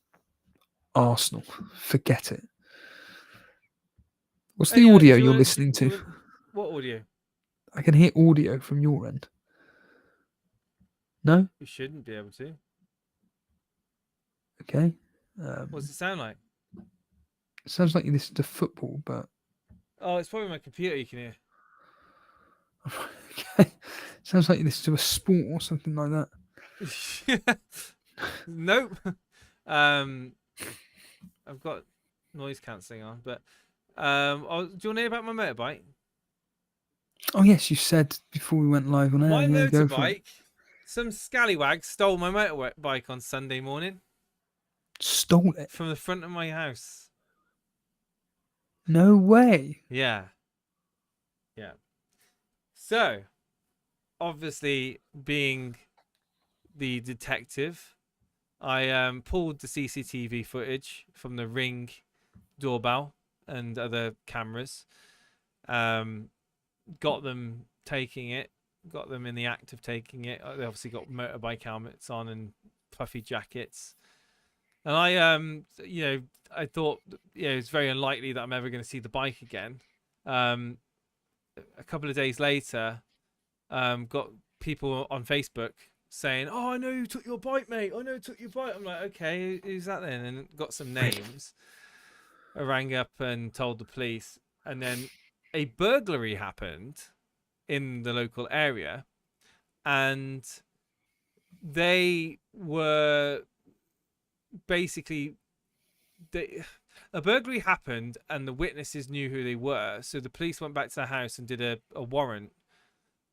Speaker 2: Arsenal. Forget it. What's the audio you're listening to?
Speaker 1: What audio?
Speaker 2: I can hear audio from your end. No?
Speaker 1: You shouldn't be able to.
Speaker 2: Okay.
Speaker 1: What does it sound like?
Speaker 2: It sounds like you listen to football, but...
Speaker 1: Oh, it's probably my computer you can hear.
Speaker 2: Okay. Sounds like you listen to a sport or something like that.
Speaker 1: Nope. I've got noise cancelling on, but do you want to hear about my motorbike?
Speaker 2: Oh yes, you said before we went live on air.
Speaker 1: My motorbike. Some scallywag stole my motorbike on Sunday morning.
Speaker 2: Stole it
Speaker 1: from the front of my house.
Speaker 2: No way.
Speaker 1: Yeah. So, obviously, being the detective, I pulled the CCTV footage from the Ring doorbell and other cameras. Got them taking it. Got them in the act of taking it. They obviously got motorbike helmets on and puffy jackets. And I thought, it's very unlikely that I'm ever going to see the bike again. A couple of days later, got people on Facebook saying, "Oh, I know you took your bike, mate. I know you took your bike." I'm like, okay, who's that then? And got some names. I rang up and told the police. And then a burglary happened in the local area. And they were basically... a burglary happened and the witnesses knew who they were. So the police went back to the house and did a warrant.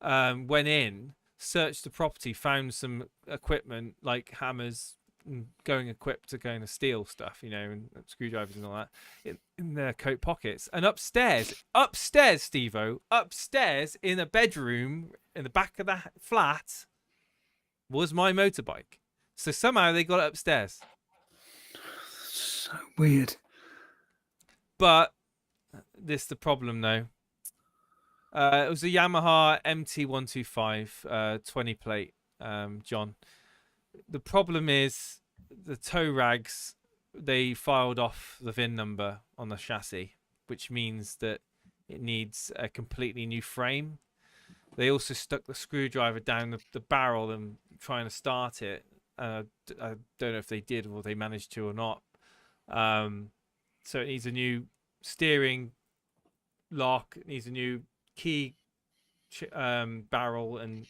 Speaker 1: Went in, searched the property, found some equipment like hammers, and going equipped to going to steal stuff, and screwdrivers and all that in their coat pockets. And upstairs, Steve-O, upstairs in a bedroom in the back of the flat was my motorbike. So somehow they got it upstairs.
Speaker 2: So weird.
Speaker 1: But this the problem though. It was a Yamaha MT125 20 plate, John. The problem is the tow rags, they filed off the VIN number on the chassis, which means that it needs a completely new frame. They also stuck the screwdriver down the barrel and trying to start it. I don't know if they did or they managed to or not. So it needs a new steering lock. It needs a new key barrel and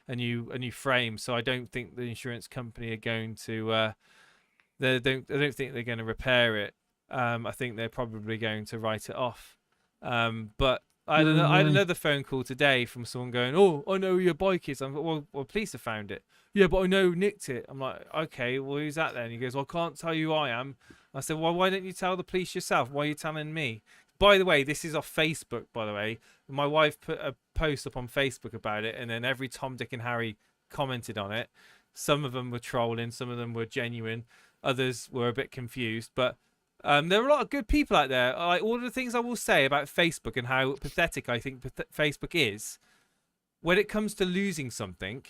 Speaker 1: a new frame. So I don't think the insurance company are going to. I don't think they're going to repair it. I think they're probably going to write it off. But I don't know. I had another phone call today from someone going, "Oh, I know who your bike is." I'm like, well, police have found it. Yeah, but I know who nicked it. I'm like, okay, well, who's that then? He goes, well, I can't tell you who I am. I said, well, why don't you tell the police yourself? Why are you telling me? By the way, this is off Facebook, by the way. My wife put a post up on Facebook about it, and then every Tom, Dick, and Harry commented on it. Some of them were trolling, some of them were genuine, others were a bit confused. But there are a lot of good people out there. Like, all of the things I will say about Facebook and how pathetic I think Facebook is, when it comes to losing something,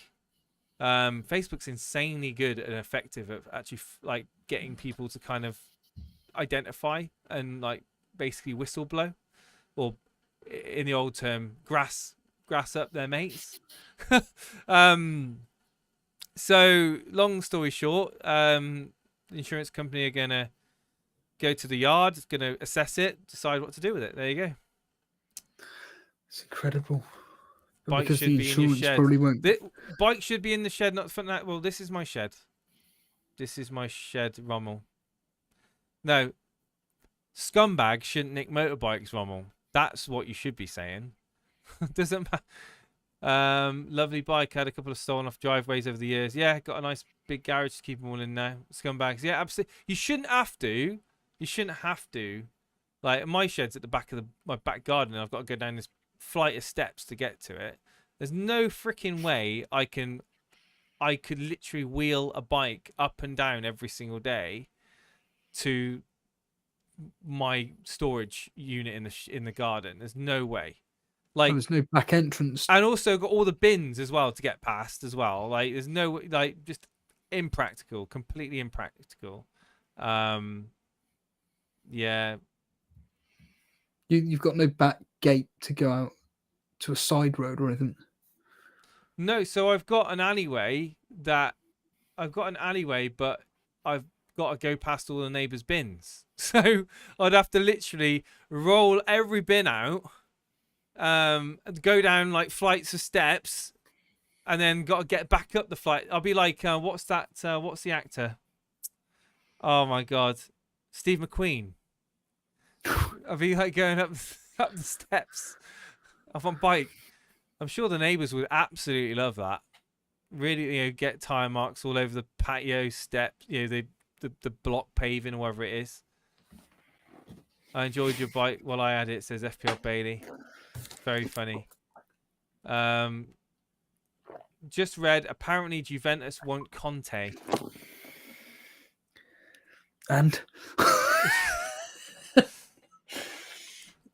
Speaker 1: Facebook's insanely good and effective at actually like getting people to kind of identify and like basically whistleblow, or in the old term, grass up their mates. So long story short, the insurance company are gonna go to the yard, it's gonna assess it, decide what to do with it. There you go.
Speaker 2: It's incredible.
Speaker 1: Bike
Speaker 2: Because
Speaker 1: should
Speaker 2: the
Speaker 1: be in your
Speaker 2: insurance
Speaker 1: shed.
Speaker 2: probably won't.
Speaker 1: Bike should be in the shed, not for that. Well, this is my shed. This is my shed, Rommel. No, scumbags shouldn't nick motorbikes, Rommel. That's what you should be saying. Doesn't matter. Lovely bike. Had a couple of stolen off driveways over the years. Yeah, got a nice big garage to keep them all in now. Scumbags. Yeah, absolutely. You shouldn't have to. You shouldn't have to. Like, my shed's at the back of my back garden, and I've got to go down this flight of steps to get to it. There's no freaking way I could literally wheel a bike up and down every single day to my storage unit in the garden. There's no way. Like,
Speaker 2: there's no back entrance,
Speaker 1: and also got all the bins as well to get past as well. Like, there's no, like, just impractical, completely impractical. Yeah.
Speaker 2: You've got no back gate to go out to a side road or anything.
Speaker 1: No, so I've got an alleyway, but I've got to go past all the neighbours' bins. So I'd have to literally roll every bin out, go down like flights of steps, and then got to get back up the flight. I'll be like, what's that? What's the actor? Oh my God, Steve McQueen. I'll be like going up the steps off on bike. I'm sure the neighbours would absolutely love that. Really, get tire marks all over the patio steps, the block paving or whatever it is. I enjoyed your bike while I had it, says FPL Bailey. Very funny. Just read, apparently Juventus want Conte.
Speaker 2: And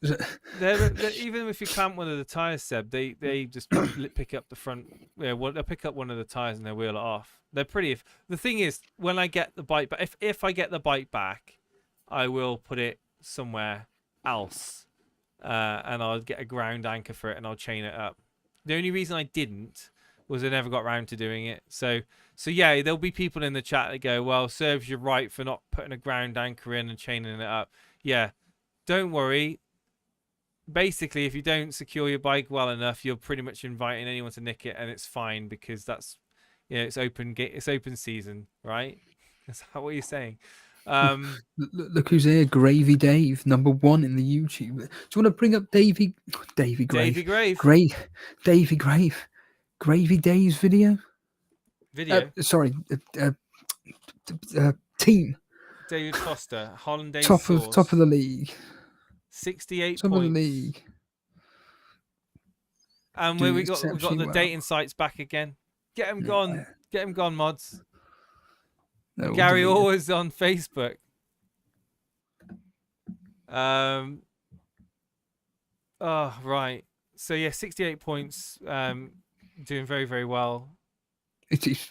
Speaker 1: even if you clamp one of the tires, Seb, they just pick up the front. Yeah, they'll pick up one of the tires and they'll wheel it off. They're pretty. The thing is, when I get the bike back, if I get the bike back, I will put it somewhere else, and I'll get a ground anchor for it and I'll chain it up. The only reason I didn't was I never got around to doing it. So yeah, there'll be people in the chat that go, well, serves you right for not putting a ground anchor in and chaining it up. Yeah, don't worry. Basically, if you don't secure your bike well enough, you're pretty much inviting anyone to nick it, and it's fine because that's, it's open season, right? Is that what you're saying?
Speaker 2: Look who's here, Gravy Dave, #1 in the YouTube. Do you want to bring up Davy Grave? Gravy Dave's video. Sorry, team.
Speaker 1: David Foster, Hollandaise
Speaker 2: top of the league.
Speaker 1: 68
Speaker 2: top
Speaker 1: points.
Speaker 2: Of the league.
Speaker 1: And we got the dating sites back again. Get them gone. Get them gone, mods. No, Gary always on Facebook. Oh, right. So yeah, 68 points. Doing very, very well.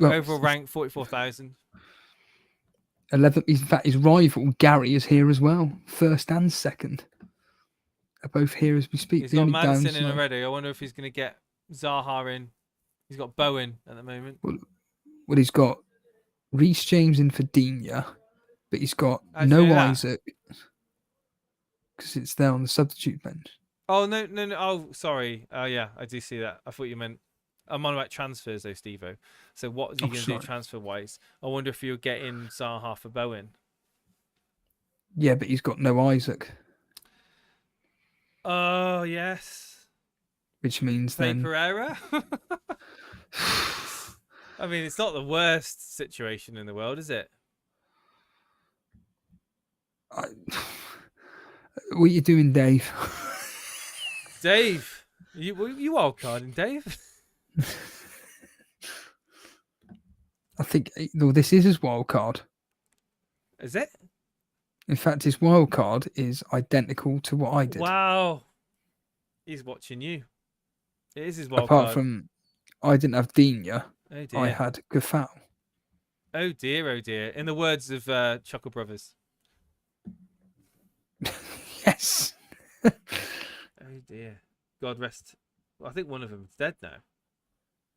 Speaker 1: Overall rank 44,000.
Speaker 2: 11. In fact, his rival Gary is here as well. First and second are both here as we speak.
Speaker 1: He's got Madison in already. I wonder if he's going to get Zaha in. He's got Bowen at the moment.
Speaker 2: Well, he's got Reece James in for Digne, but he's got
Speaker 1: How'd you know
Speaker 2: no
Speaker 1: that?
Speaker 2: Isaac because it's there on the substitute bench.
Speaker 1: Oh no. Oh, sorry. Oh yeah, I do see that. I thought you meant. I'm on about transfers though, Steve-O. So what are you going to do transfer wise? I wonder if you're getting Zaha for Bowen.
Speaker 2: Yeah, but he's got no Isaac.
Speaker 1: Oh yes.
Speaker 2: Which means
Speaker 1: Paper error. I mean, it's not the worst situation in the world, is it?
Speaker 2: what are you doing, Dave?
Speaker 1: Dave, you wildcarding, Dave?
Speaker 2: I think this is his wild card.
Speaker 1: Is it?
Speaker 2: In fact, his wild card is identical to what I did.
Speaker 1: Wow. He's watching you. It is his wild
Speaker 2: Apart
Speaker 1: card.
Speaker 2: from, I didn't have Digne.
Speaker 1: Oh dear.
Speaker 2: I had Gafal.
Speaker 1: Oh dear, oh dear. In the words of Chuckle Brothers.
Speaker 2: Yes.
Speaker 1: Oh dear. God rest. Well, I think one of them is dead now.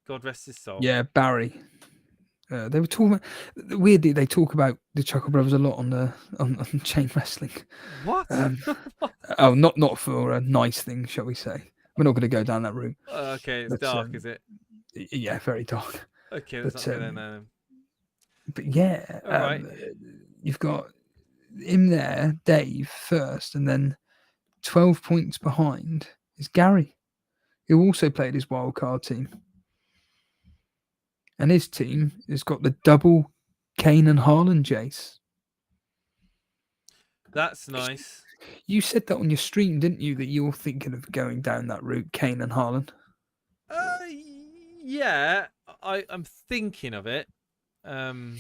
Speaker 1: God rest his soul.
Speaker 2: Yeah, Barry. They were talking about, weirdly, they talk about the Chuckle Brothers a lot on chain wrestling.
Speaker 1: What?
Speaker 2: Oh, not for a nice thing, shall we say? We're not going to go down that route.
Speaker 1: Okay, it's dark, is it?
Speaker 2: Yeah, very dark.
Speaker 1: Okay, let's not go there now.
Speaker 2: But yeah,
Speaker 1: all right.
Speaker 2: You've got him there, Dave first, and then 12 points behind is Gary, who also played his wildcard team. And his team has got the double Kane and Haaland, Jace.
Speaker 1: That's nice.
Speaker 2: You said that on your stream, didn't you, that you're thinking of going down that route, Kane and Haaland?
Speaker 1: Yeah, I'm thinking of it. But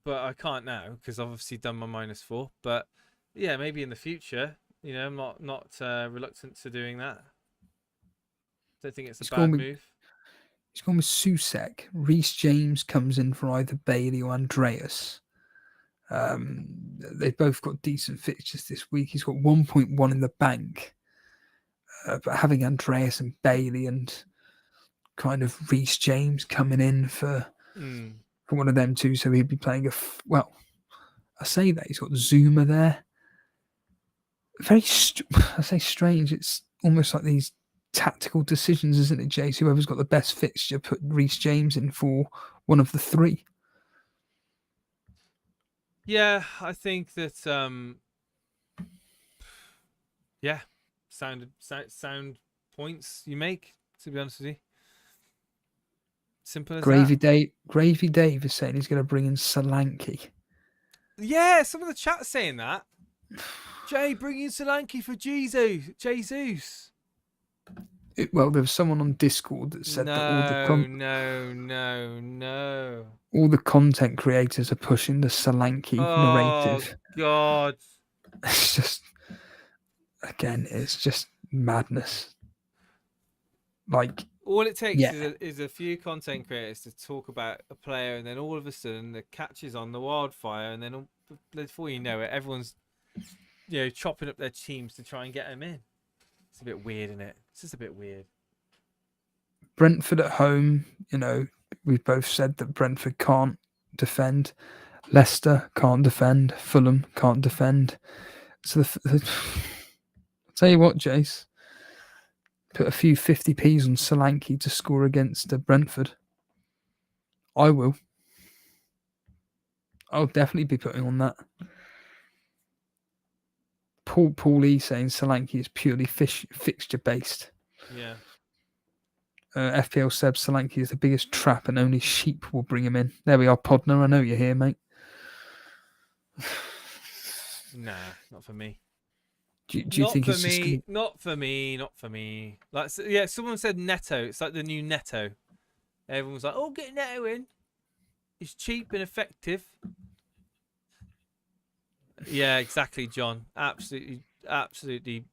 Speaker 1: I can't now because I've obviously done my -4. But yeah, maybe in the future, I'm not reluctant to doing that. Don't think it's a bad move.
Speaker 2: He's gone with Susek. Reece James comes in for either Bailey or Andreas. They've both got decent fixtures this week. He's got 1.1 in the bank. But having Andreas and Bailey and kind of Reece James coming in for one of them two, so he'd be playing I say that he's got Zuma there. I say strange. It's almost like these tactical decisions, isn't it, Jace? Whoever's got the best fixture, put Reece James in for one of the three.
Speaker 1: Yeah, I think that. Yeah, sound points you make. To be honest with you, simple as that.
Speaker 2: Gravy Dave is saying he's going to bring in Solanke.
Speaker 1: Yeah, some of the chat's saying that. Jay, bring in Solanke for Jesus.
Speaker 2: Well, there was someone on Discord that said that all the content creators are pushing the Solanke narrative.
Speaker 1: Oh God!
Speaker 2: It's just, again, it's just madness. Like,
Speaker 1: all it takes is a few content creators to talk about a player, and then all of a sudden the catches on the wildfire, and then before you know it, everyone's chopping up their teams to try and get them in. It's a bit weird, isn't it? It's just a bit weird.
Speaker 2: Brentford at home, we've both said that Brentford can't defend. Leicester can't defend. Fulham can't defend. So I'll tell you what, Jace, put a few 50p's on Solanke to score against Brentford. I will. I'll definitely be putting on that. Paul E saying Solanke is purely fixture based.
Speaker 1: Yeah.
Speaker 2: FPL Seb, Solanke is the biggest trap and only sheep will bring him in. There we are, Podner. I know you're here, mate.
Speaker 1: Nah, not for me.
Speaker 2: Do you think it's just gonna...
Speaker 1: Not for me. Like, someone said Neto. It's like the new Neto. Everyone's like, "Oh, get Neto in. It's cheap and effective." Yeah, exactly, John. Absolutely.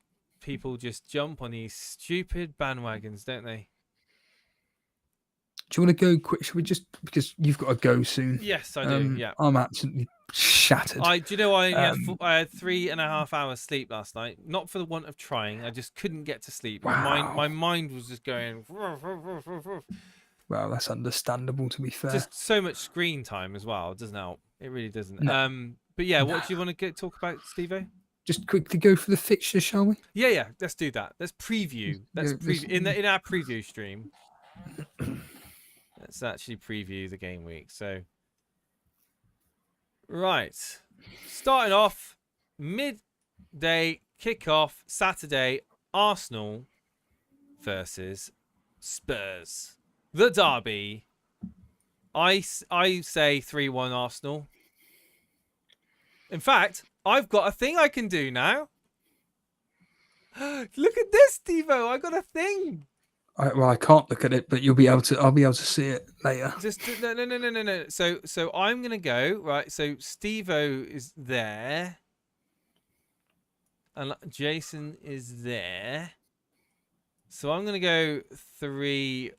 Speaker 1: People just jump on these stupid bandwagons, don't they?
Speaker 2: Do you want to go quick? Should we just, because you've got to go soon?
Speaker 1: Yes, I do. Yeah,
Speaker 2: I'm absolutely shattered.
Speaker 1: Do you know I had 3.5 hours sleep last night? Not for the want of trying. I just couldn't get to sleep.
Speaker 2: Wow.
Speaker 1: My mind was just going.
Speaker 2: Well, that's understandable, to be fair.
Speaker 1: Just so much screen time as well doesn't help. It really doesn't.
Speaker 2: No.
Speaker 1: But yeah, what do you want to talk about, Steve-O?
Speaker 2: Just quickly go for the fixture, shall we?
Speaker 1: Yeah. Let's do that. Let's preview. In our preview stream. Let's actually preview the game week. So, right, starting off midday kickoff Saturday, Arsenal versus Spurs, the derby. I say 3-1 Arsenal. In fact, I've got a thing I can do now. Look at this, Steve-O. I got a thing.
Speaker 2: I can't look at it, but I'll be able to see it later.
Speaker 1: Just no. So I'm gonna go right. So Steve-O is there, and Jason is there. So I'm gonna go 3-1.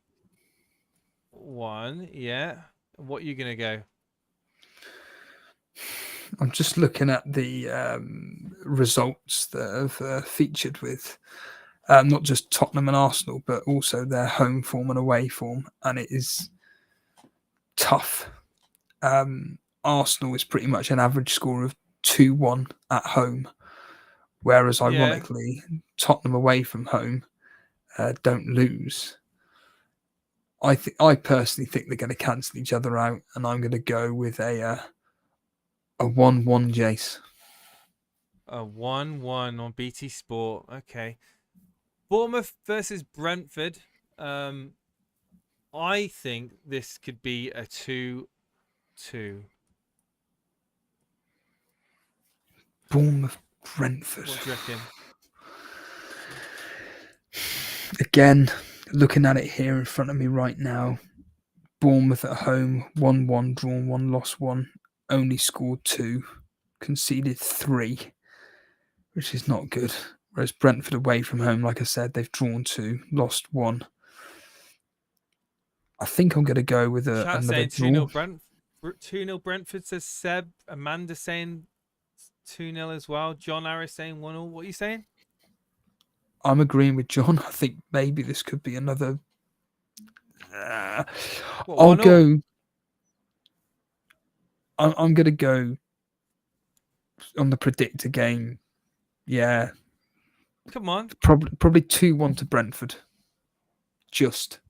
Speaker 1: Yeah. What are you gonna go?
Speaker 2: I'm just looking at the results that have featured with not just Tottenham and Arsenal, but also their home form and away form, and it is tough. Arsenal is pretty much an average score of 2-1 at home, whereas ironically, Tottenham away from home don't lose. I personally think they're going to cancel each other out, and I'm going to go with a 1-1, Jace.
Speaker 1: A 1-1 on BT Sport. Okay. Bournemouth versus Brentford. I think this could be a 2-2.
Speaker 2: Bournemouth, Brentford.
Speaker 1: What do you reckon?
Speaker 2: Again, looking at it here in front of me right now, Bournemouth at home, 1-1, drawn 1, lost 1, only scored 2, conceded 3, which is not good. Whereas Brentford away from home, like I said, they've drawn 2, lost 1. I think I'm going to go with another draw.
Speaker 1: 2-0 Brentford, says Seb. Amanda saying 2-0 as well. John Harris saying 1-0. What are you saying?
Speaker 2: I'm agreeing with John. I think maybe this could be another. I'll go. I'm going to go on the predictor game. Yeah.
Speaker 1: Come on.
Speaker 2: Probably 2-1 to Brentford. Just.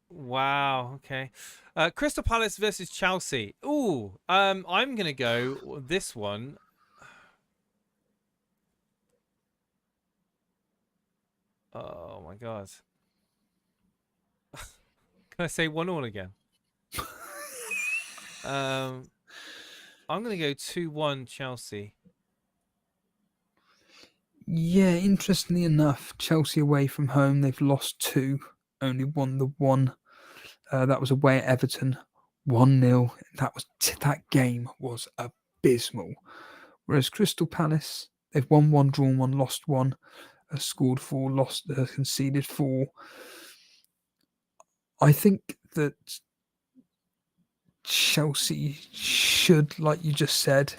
Speaker 1: Wow. Okay. Crystal Palace versus Chelsea. Ooh. I'm going to go this one. Oh my God. Can I say 1-1 again? I'm going to go 2-1 Chelsea.
Speaker 2: Yeah, interestingly enough, Chelsea away from home, they've lost 2, only won the 1. That was away at Everton, 1-0. That game was abysmal. Whereas Crystal Palace, they've won 1, drawn 1, lost 1, scored 4, conceded 4. I think that Chelsea should, like you just said,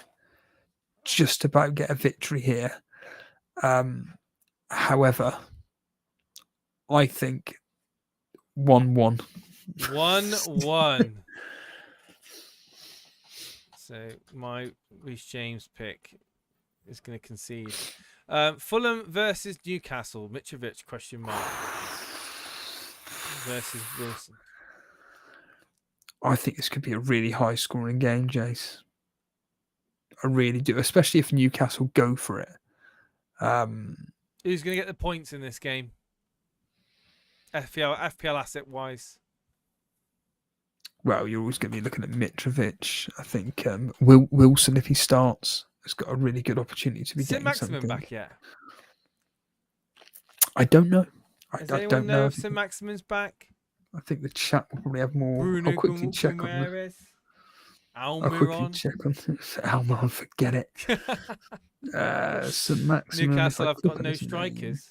Speaker 2: just about get a victory here. However, I think 1-1.
Speaker 1: 1-1. So my Reece James pick is going to concede. Fulham versus Newcastle. Mitrovic ? Versus Wilson.
Speaker 2: I think this could be a really high-scoring game, Jace. I really do, especially if Newcastle go for it.
Speaker 1: Who's going to get the points in this game? FPL asset-wise.
Speaker 2: Well, you're always going to be looking at Mitrovic. I think Wilson, if he starts, has got a really good opportunity to be getting
Speaker 1: Saint-Maximin
Speaker 2: something.
Speaker 1: back yet?
Speaker 2: I don't know.
Speaker 1: Does anyone know if Saint-Maximin's back?
Speaker 2: I think the chat will probably have more.
Speaker 1: Bruno
Speaker 2: I'll quickly check on
Speaker 1: Almiron.
Speaker 2: I'll quickly check on Almiron. Forget it. Saint-Maximin.
Speaker 1: Newcastle have got no strikers.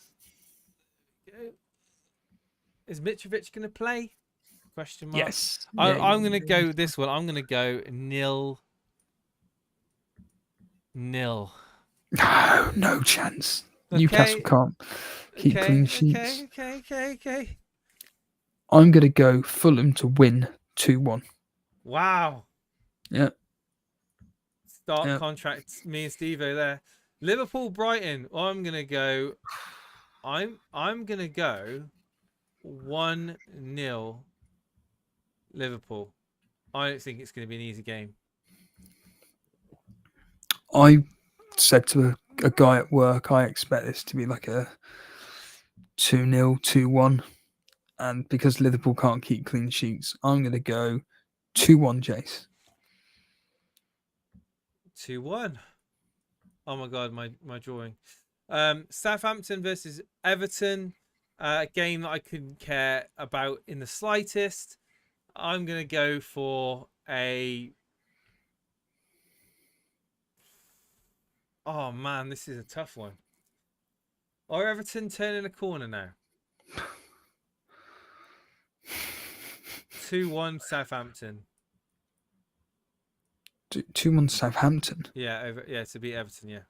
Speaker 1: Is Mitrovic going to play? Question mark.
Speaker 2: Yes.
Speaker 1: I'm going to go this one. I'm going to go 0-0.
Speaker 2: No chance.
Speaker 1: Okay.
Speaker 2: Newcastle can't keep clean sheets.
Speaker 1: Okay.
Speaker 2: I'm going to go Fulham to win 2-1.
Speaker 1: Wow.
Speaker 2: Yeah.
Speaker 1: Start
Speaker 2: Yeah.
Speaker 1: contract me and Steve-O there. Liverpool Brighton. I'm gonna go 1-0 Liverpool. I don't think it's gonna be an easy game.
Speaker 2: I said to a guy at work, I expect this to be like a 2-0, 2-1. And because Liverpool can't keep clean sheets, I'm going to go 2-1, Jace.
Speaker 1: 2-1. Oh my god, my drawing. Southampton versus Everton. A game that I couldn't care about in the slightest. I'm gonna go for a. Oh man, this is a tough one. Are Everton turning a corner now? 2-1 Southampton.
Speaker 2: 2-1 Southampton.
Speaker 1: Yeah, to beat Everton. Yeah.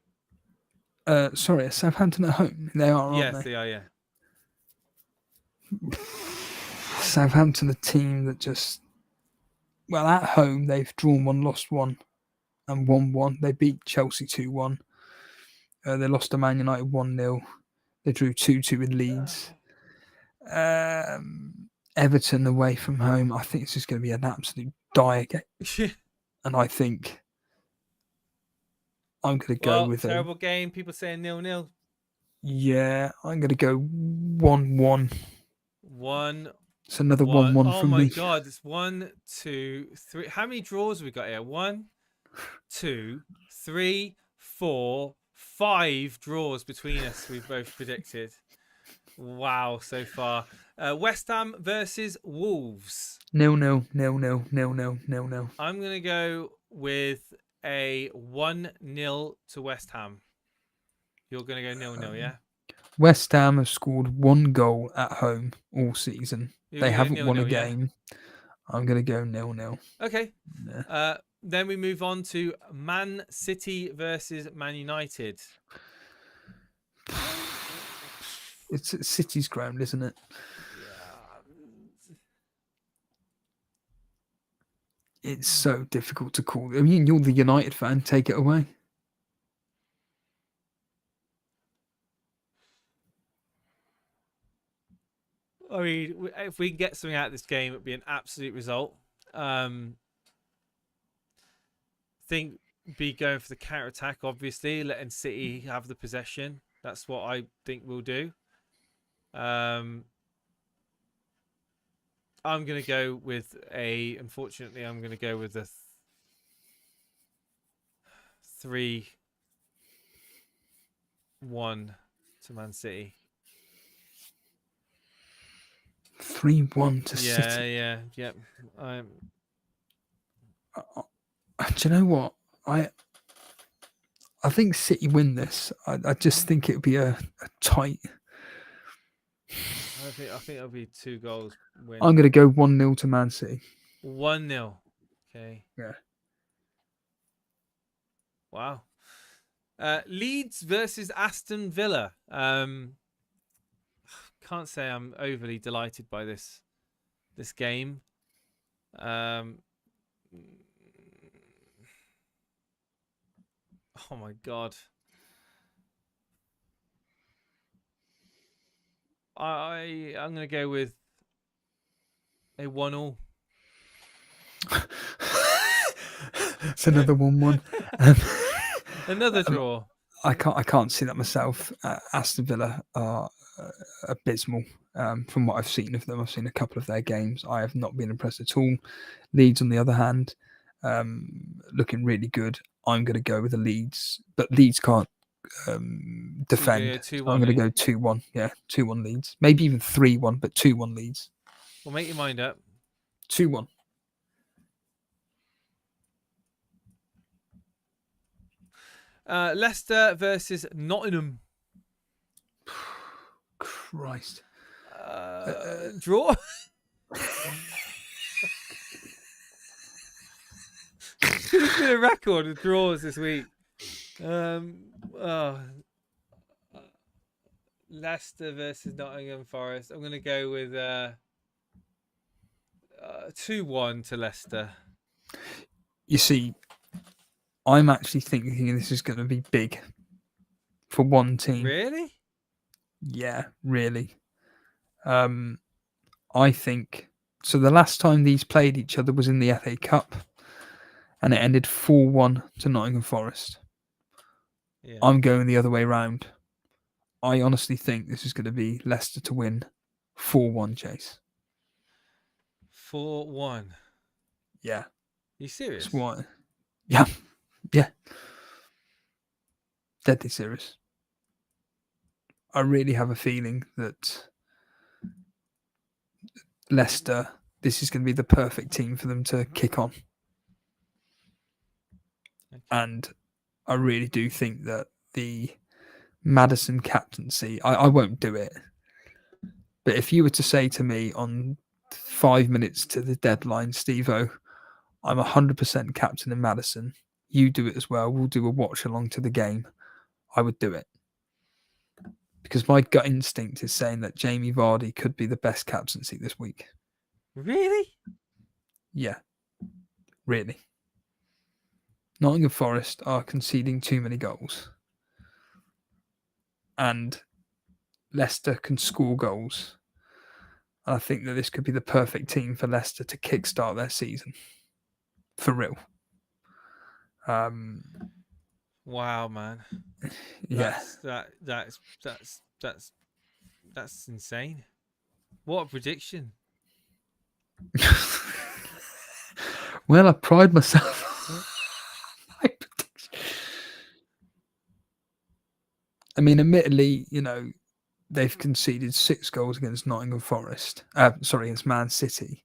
Speaker 2: Sorry, Southampton at home. They are, aren't
Speaker 1: Yes,
Speaker 2: they?
Speaker 1: they are. Yeah.
Speaker 2: Southampton, a team that just, well, at home they've drawn one, lost one, and won one. They beat Chelsea 2-1. They lost to Man United 1-0. They drew 2-2 with Leeds. Everton away from home. I think it's just going to be an absolute dire game. And I think I'm going to go with
Speaker 1: terrible game. People saying 0-0.
Speaker 2: Yeah, I'm going to go 1-1.
Speaker 1: 1.
Speaker 2: It's another 1-1
Speaker 1: Oh
Speaker 2: from
Speaker 1: my
Speaker 2: me.
Speaker 1: god! It's 1, 2, 3. How many draws have we got here? 1, 2, 3, 4, 5 draws between us. We've both predicted. Wow, so far. West Ham versus Wolves.
Speaker 2: 0-0, 0-0, 0-0, 0-0.
Speaker 1: I'm gonna go with a 1-0 to West Ham. You're gonna go 0-0, yeah?
Speaker 2: West Ham have scored 1 goal at home all season. They haven't won a game. Yeah? I'm going to go 0-0.
Speaker 1: Okay. Yeah. Then we move on to Man City versus Man United.
Speaker 2: It's City's ground, isn't it?
Speaker 1: Yeah.
Speaker 2: It's so difficult to call. I mean, you're the United fan. Take it away.
Speaker 1: I mean, if we can get something out of this game, it'd be an absolute result. Think be going for the counter attack, obviously, letting City have the possession. That's what I think we'll do. I'm gonna go with unfortunately, I'm gonna go with a 3-1 to Man City.
Speaker 2: 3-1 to City.
Speaker 1: Yeah.
Speaker 2: Do you know what? I think City win this. I just think it would be a tight.
Speaker 1: I think it'll be 2 goals win.
Speaker 2: I'm going to go 1-0 to Man City.
Speaker 1: 1-0. Okay.
Speaker 2: Yeah.
Speaker 1: Wow. Leeds versus Aston Villa. Can't say I'm overly delighted by this game. Oh my god. I'm gonna go with a 1-1.
Speaker 2: It's another 1-1.
Speaker 1: Another draw.
Speaker 2: I can't see that myself. Aston Villa are abysmal. From what I've seen of them, I've seen a couple of their games. I have not been impressed at all. Leeds, on the other hand, looking really good. I'm going to go with the Leeds, but Leeds can't defend. So I'm going to go 2-1. Yeah, 2-1 Leeds. Maybe even 3-1, but 2-1 Leeds.
Speaker 1: Well, make your mind up.
Speaker 2: 2-1.
Speaker 1: Leicester versus Nottingham.
Speaker 2: Christ.
Speaker 1: Draw. It's been a record of draws this week. Leicester versus Nottingham Forest. I'm going to go with 2-1 to Leicester.
Speaker 2: You see, I'm actually thinking this is going to be big for one team.
Speaker 1: Really?
Speaker 2: Yeah, really. I think so. The last time these played each other was in the FA Cup, and it ended 4-1 to Nottingham Forest.
Speaker 1: Yeah.
Speaker 2: I'm going the other way round. I honestly think this is going to be Leicester to win 4-1, Chase.
Speaker 1: 4-1.
Speaker 2: Yeah.
Speaker 1: You serious?
Speaker 2: That's what. Yeah. Yeah. Deadly serious. I really have a feeling that Leicester, this is going to be the perfect team for them to kick on.
Speaker 1: Okay.
Speaker 2: And I really do think that the Maddison captaincy, I won't do it. But if you were to say to me on 5 minutes to the deadline, Steve-O, I'm 100% captain in Maddison, you do it as well, we'll do a watch along to the game, I would do it. Because my gut instinct is saying that Jamie Vardy could be the best captaincy this week.
Speaker 1: Really?
Speaker 2: Yeah. Really. Nottingham Forest are conceding too many goals. And Leicester can score goals. And I think that this could be the perfect team for Leicester to kickstart their season. For real.
Speaker 1: Wow, man.
Speaker 2: Yeah.
Speaker 1: That's insane. What a prediction.
Speaker 2: Well, I pride myself. I mean, admittedly, they've conceded 6 goals against Nottingham Forest. Against Man City.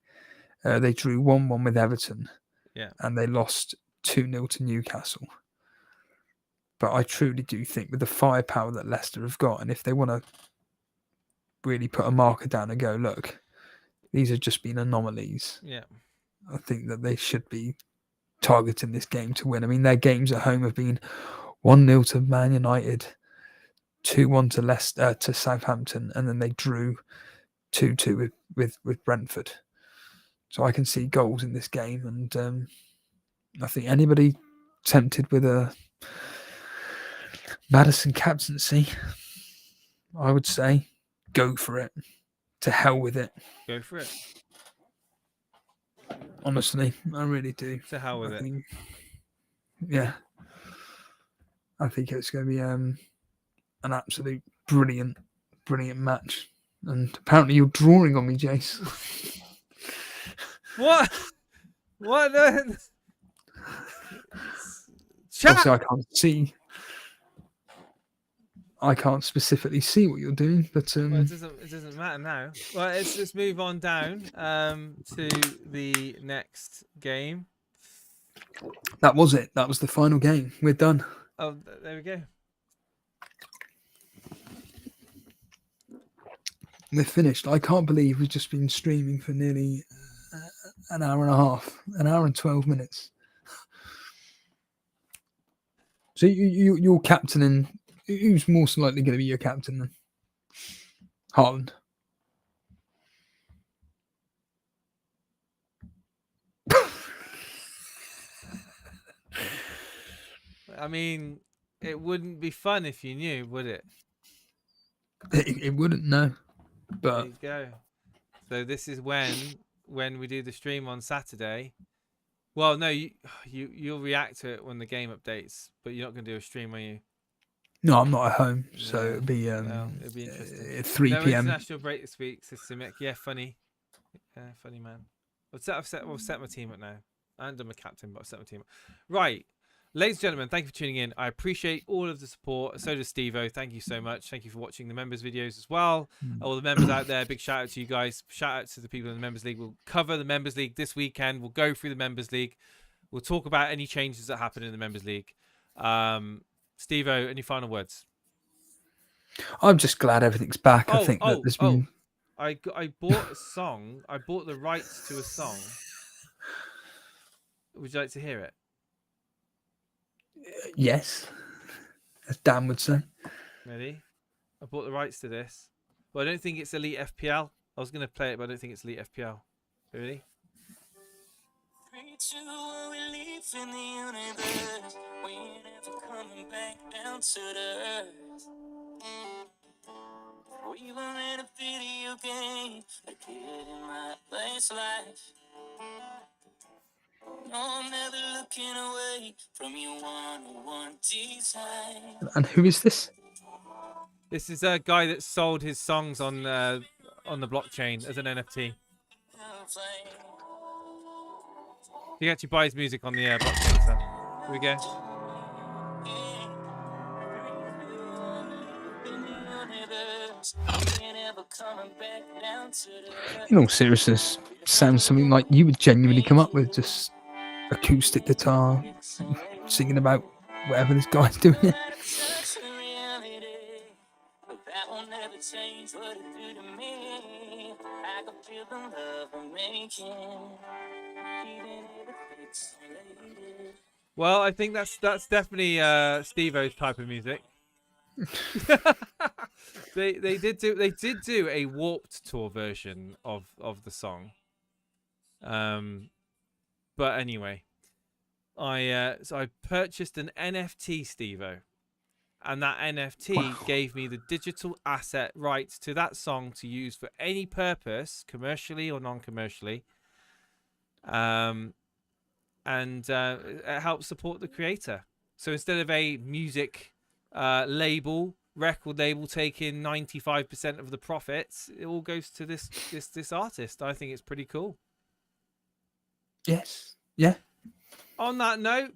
Speaker 2: They drew 1-1 with Everton.
Speaker 1: Yeah.
Speaker 2: And they lost 2-0 to Newcastle. But I truly do think with the firepower that Leicester have got, and if they want to really put a marker down and go, look, these have just been anomalies.
Speaker 1: Yeah.
Speaker 2: I think that they should be targeting this game to win. I mean, their games at home have been 1-0 to Man United, 2-1 to Leicester, to Southampton, and then they drew 2-2 with Brentford. So I can see goals in this game, and I think anybody tempted with a Maddison captaincy, I would say, go for it. To hell with it.
Speaker 1: Go for it.
Speaker 2: Honestly, I really do.
Speaker 1: To hell with it.
Speaker 2: Yeah. I think it's going to be an absolute brilliant match. And apparently you're drawing on me, Jace.
Speaker 1: What? What?
Speaker 2: Obviously, I can't specifically see what you're doing, but
Speaker 1: well, it doesn't matter now. Well, let's move on down to the next game.
Speaker 2: That was it. That was the final game. We're done.
Speaker 1: Oh, there we go.
Speaker 2: We're finished. I can't believe we've just been streaming for nearly an hour and a half, an hour and 12 minutes. So you're captaining. Who's most likely going to be your captain then? Haaland.
Speaker 1: I mean, it wouldn't be fun if you knew, would it?
Speaker 2: It wouldn't, no. But
Speaker 1: there you go. So this is when we do the stream on Saturday. Well, no, you'll react to it when the game updates, but you're not going to do a stream, are you?
Speaker 2: No, I'm not at home, so it'll be
Speaker 1: it'll be interesting.
Speaker 2: 3
Speaker 1: no
Speaker 2: p.m.
Speaker 1: international break this week, says Simic. Yeah, funny. Funny man. I've set my team up now. I haven't done my captain, but I've set my team up. Right. Ladies and gentlemen, thank you for tuning in. I appreciate all of the support. So does Steve-O. Thank you so much. Thank you for watching the members videos as well. All the members out there, big shout out to you guys. Shout out to the people in the members league. We'll cover the members league this weekend. We'll go through the members league. We'll talk about any changes that happen in the members league. Steve-O, any final words?
Speaker 2: I'm just glad everything's back. I think that there's been...
Speaker 1: I bought a song. I bought the rights to a song. Would you like to hear it?
Speaker 2: Yes, as Dan would say.
Speaker 1: Ready? I bought the rights to this. But I don't think it's Elite FPL. I was going to play it, but I don't think it's Elite FPL. Ready?
Speaker 3: in the universe. We ain't ever coming back down to the earth. We were in a video game, a kid in my place life. No, I'm never looking away from your one-on-one design.
Speaker 2: And who is this?
Speaker 1: This is a guy that sold his songs on the blockchain as an NFT. You can actually buy his music on the blockchain. So here we go.
Speaker 2: In all seriousness, sounds something like you would genuinely come up with, just acoustic guitar, singing about whatever this guy's doing.
Speaker 3: That will never change what it do to me. I can feel the love I'm making, even if it's late.
Speaker 1: Well, I think that's definitely Steve-O's type of music. they did do a Warped Tour version of the song. But anyway, I purchased an NFT, Steve-O. And that NFT gave me the digital asset rights to that song to use for any purpose, commercially or non-commercially. And it helps support the creator. So instead of a music record label taking 95% of the profits, it all goes to this artist. I think it's pretty cool.
Speaker 2: Yes. Yeah.
Speaker 1: On that note,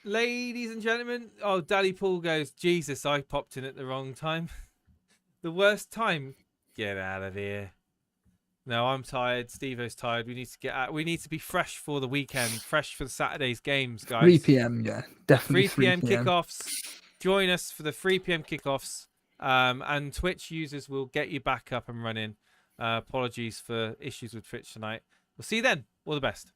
Speaker 1: ladies and gentlemen, Daddy Paul goes, Jesus, I popped in at the wrong time. The worst time? Get out of here. No, I'm tired. Steve-O's tired. We need to get out. We need to be fresh for the weekend, fresh for Saturday's games, guys.
Speaker 2: 3 p.m. Yeah, definitely
Speaker 1: 3 p.m. kickoffs. Join us for the 3 p.m. kickoffs. And Twitch users will get you back up and running. Apologies for issues with Twitch tonight. We'll see you then. All the best.